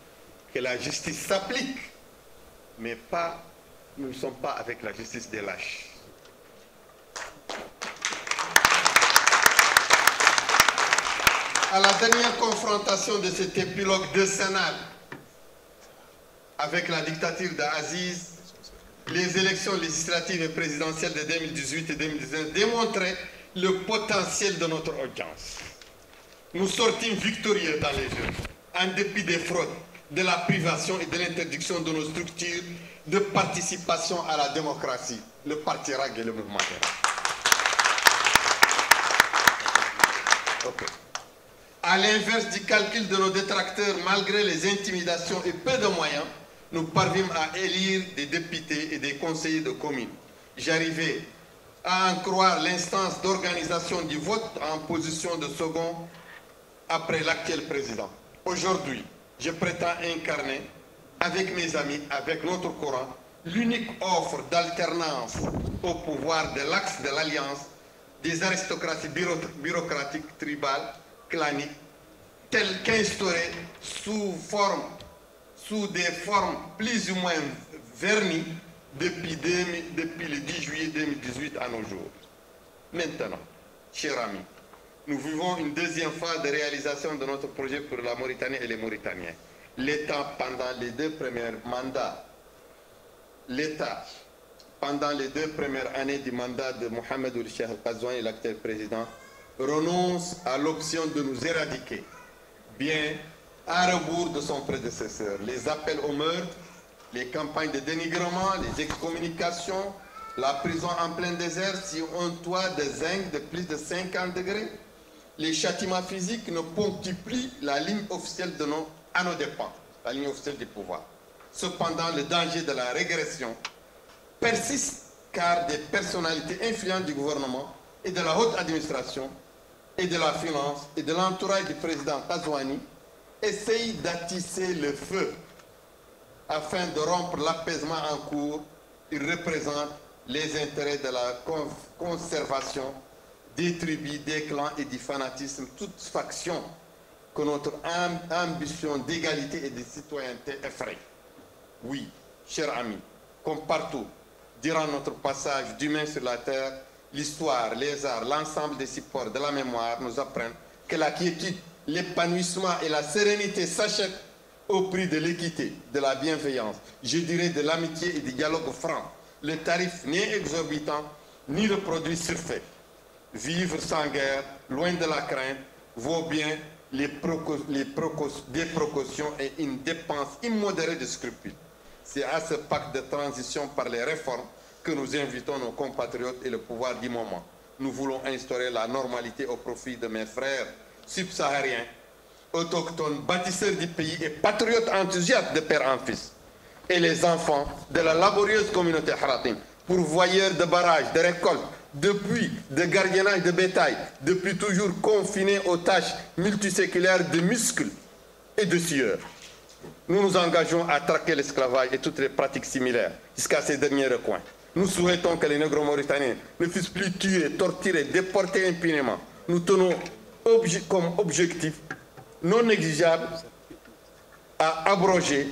Que la justice s'applique, mais pas, nous ne sommes pas avec la justice des lâches. À la dernière confrontation de cet épilogue décennal avec la dictature d'Aziz, les élections législatives et présidentielles de 2018 et 2019 démontraient le potentiel de notre audience. Nous sortîmes victorieux dans les urnes, en dépit des fraudes, de la privation et de l'interdiction de nos structures de participation à la démocratie, le Parti RAG et le mouvement RAG. Okay. À l'inverse du calcul de nos détracteurs, malgré les intimidations et peu de moyens, nous parvînmes à élire des députés et des conseillers de communes. J'arrivais à en croire l'instance d'organisation du vote en position de second après l'actuel président. Aujourd'hui, je prétends incarner, avec mes amis, avec notre courant, l'unique offre d'alternance au pouvoir de l'axe de l'alliance des aristocraties bureaucratiques, tribales, claniques, telles qu'instaurées sous des formes plus ou moins vernies depuis le 10 juillet 2018 à nos jours. Maintenant, chers amis, nous vivons une deuxième phase de réalisation de notre projet pour la Mauritanie et les Mauritaniens. L'État, pendant les deux premières années du mandat de Mohamed Ould Cheikh Al-Qazouani, l'actuel président, renonce à l'option de nous éradiquer, bien à rebours de son prédécesseur. Les appels au meurtre, les campagnes de dénigrement, les excommunications, la prison en plein désert sur un toit de zinc de plus de 50 degrés, les châtiments physiques ne ponctuent plus la ligne officielle à nos dépens, la ligne officielle du pouvoir. Cependant, le danger de la régression persiste car des personnalités influentes du gouvernement et de la haute administration et de la finance et de l'entourage du président Qazouani essayent d'attiser le feu afin de rompre l'apaisement en cours. Ils représentent les intérêts de la conservation des tribus, des clans et du fanatisme, toute faction que notre ambition d'égalité et de citoyenneté effraie. Oui, chers amis, comme partout, durant notre passage d'humain sur la terre, l'histoire, les arts, l'ensemble des supports de la mémoire nous apprennent que la quiétude, l'épanouissement et la sérénité s'achètent au prix de l'équité, de la bienveillance, je dirais de l'amitié et du dialogue franc. Le tarif n'est exorbitant, ni le produit surfait. Vivre sans guerre, loin de la crainte, vaut bien des précautions et une dépense immodérée de scrupules. C'est à ce pacte de transition par les réformes que nous invitons nos compatriotes et le pouvoir du moment. Nous voulons instaurer la normalité au profit de mes frères subsahariens, autochtones, bâtisseurs du pays et patriotes enthousiastes de père en fils, et les enfants de la laborieuse communauté Haratim, pourvoyeurs de barrages, de récoltes, depuis de gardiennage de bétail, depuis toujours confinés aux tâches multiséculaires de muscles et de sueur. Nous nous engageons à traquer l'esclavage et toutes les pratiques similaires jusqu'à ces derniers recoins. Nous souhaitons que les négro-mauritaniens ne puissent plus tuer, torturer, déporter impunément. Nous tenons comme objectif non négligeable à abroger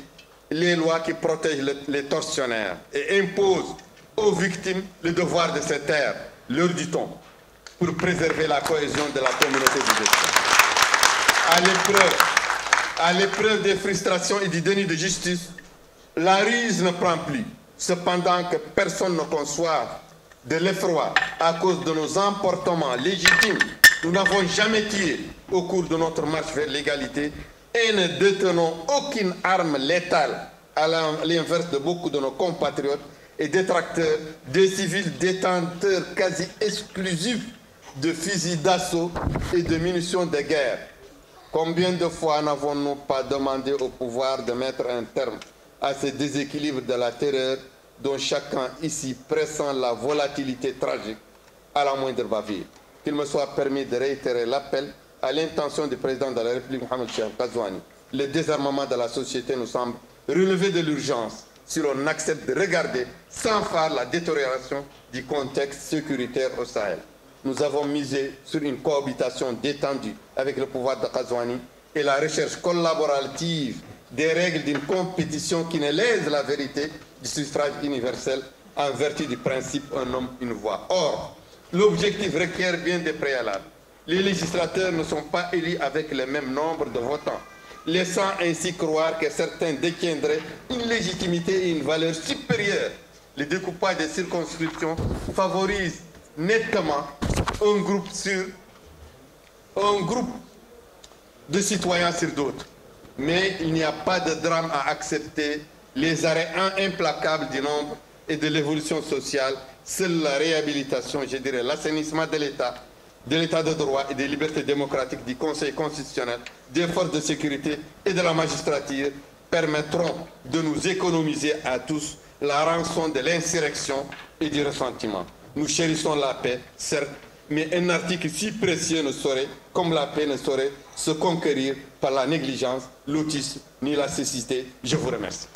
les lois qui protègent les tortionnaires et imposent aux victimes le devoir de se taire, l'heure du temps, pour préserver la cohésion de la communauté du destin. À l'épreuve des frustrations et du déni de justice, la ruse ne prend plus. Cependant que personne ne conçoit de l'effroi à cause de nos emportements légitimes, nous n'avons jamais tué au cours de notre marche vers l'égalité et ne détenons aucune arme létale, à l'inverse de beaucoup de nos compatriotes et détracteurs, des civils détenteurs quasi exclusifs de fusils d'assaut et de munitions de guerre. Combien de fois n'avons-nous pas demandé au pouvoir de mettre un terme à ce déséquilibre de la terreur dont chacun ici pressent la volatilité tragique à la moindre bavure? Qu'il me soit permis de réitérer l'appel à l'intention du président de la République, Mohamed Cheikh Ghazouani. Le désarmement de la société nous semble relever de l'urgence si l'on accepte de regarder sans phare la détérioration du contexte sécuritaire au Sahel. Nous avons misé sur une cohabitation détendue avec le pouvoir de Ghazouani et la recherche collaborative des règles d'une compétition qui ne lèse la vérité du suffrage universel en vertu du principe « un homme, une voix ». Or, l'objectif requiert bien des préalables. Les législateurs ne sont pas élus avec le même nombre de votants, laissant ainsi croire que certains détiendraient une légitimité et une valeur supérieure. Le découpage des circonscriptions favorise nettement un groupe de citoyens sur d'autres. Mais il n'y a pas de drame à accepter les arrêts implacables du nombre et de l'évolution sociale. Seule la réhabilitation, je dirais l'assainissement de l'État de droit et des libertés démocratiques du Conseil constitutionnel, des forces de sécurité et de la magistrature permettront de nous économiser à tous la rançon de l'insurrection et du ressentiment. Nous chérissons la paix, certes, mais un article si précieux ne saurait, comme la paix ne saurait, se conquérir par la négligence, l'autisme ni la cécité. Je vous remercie.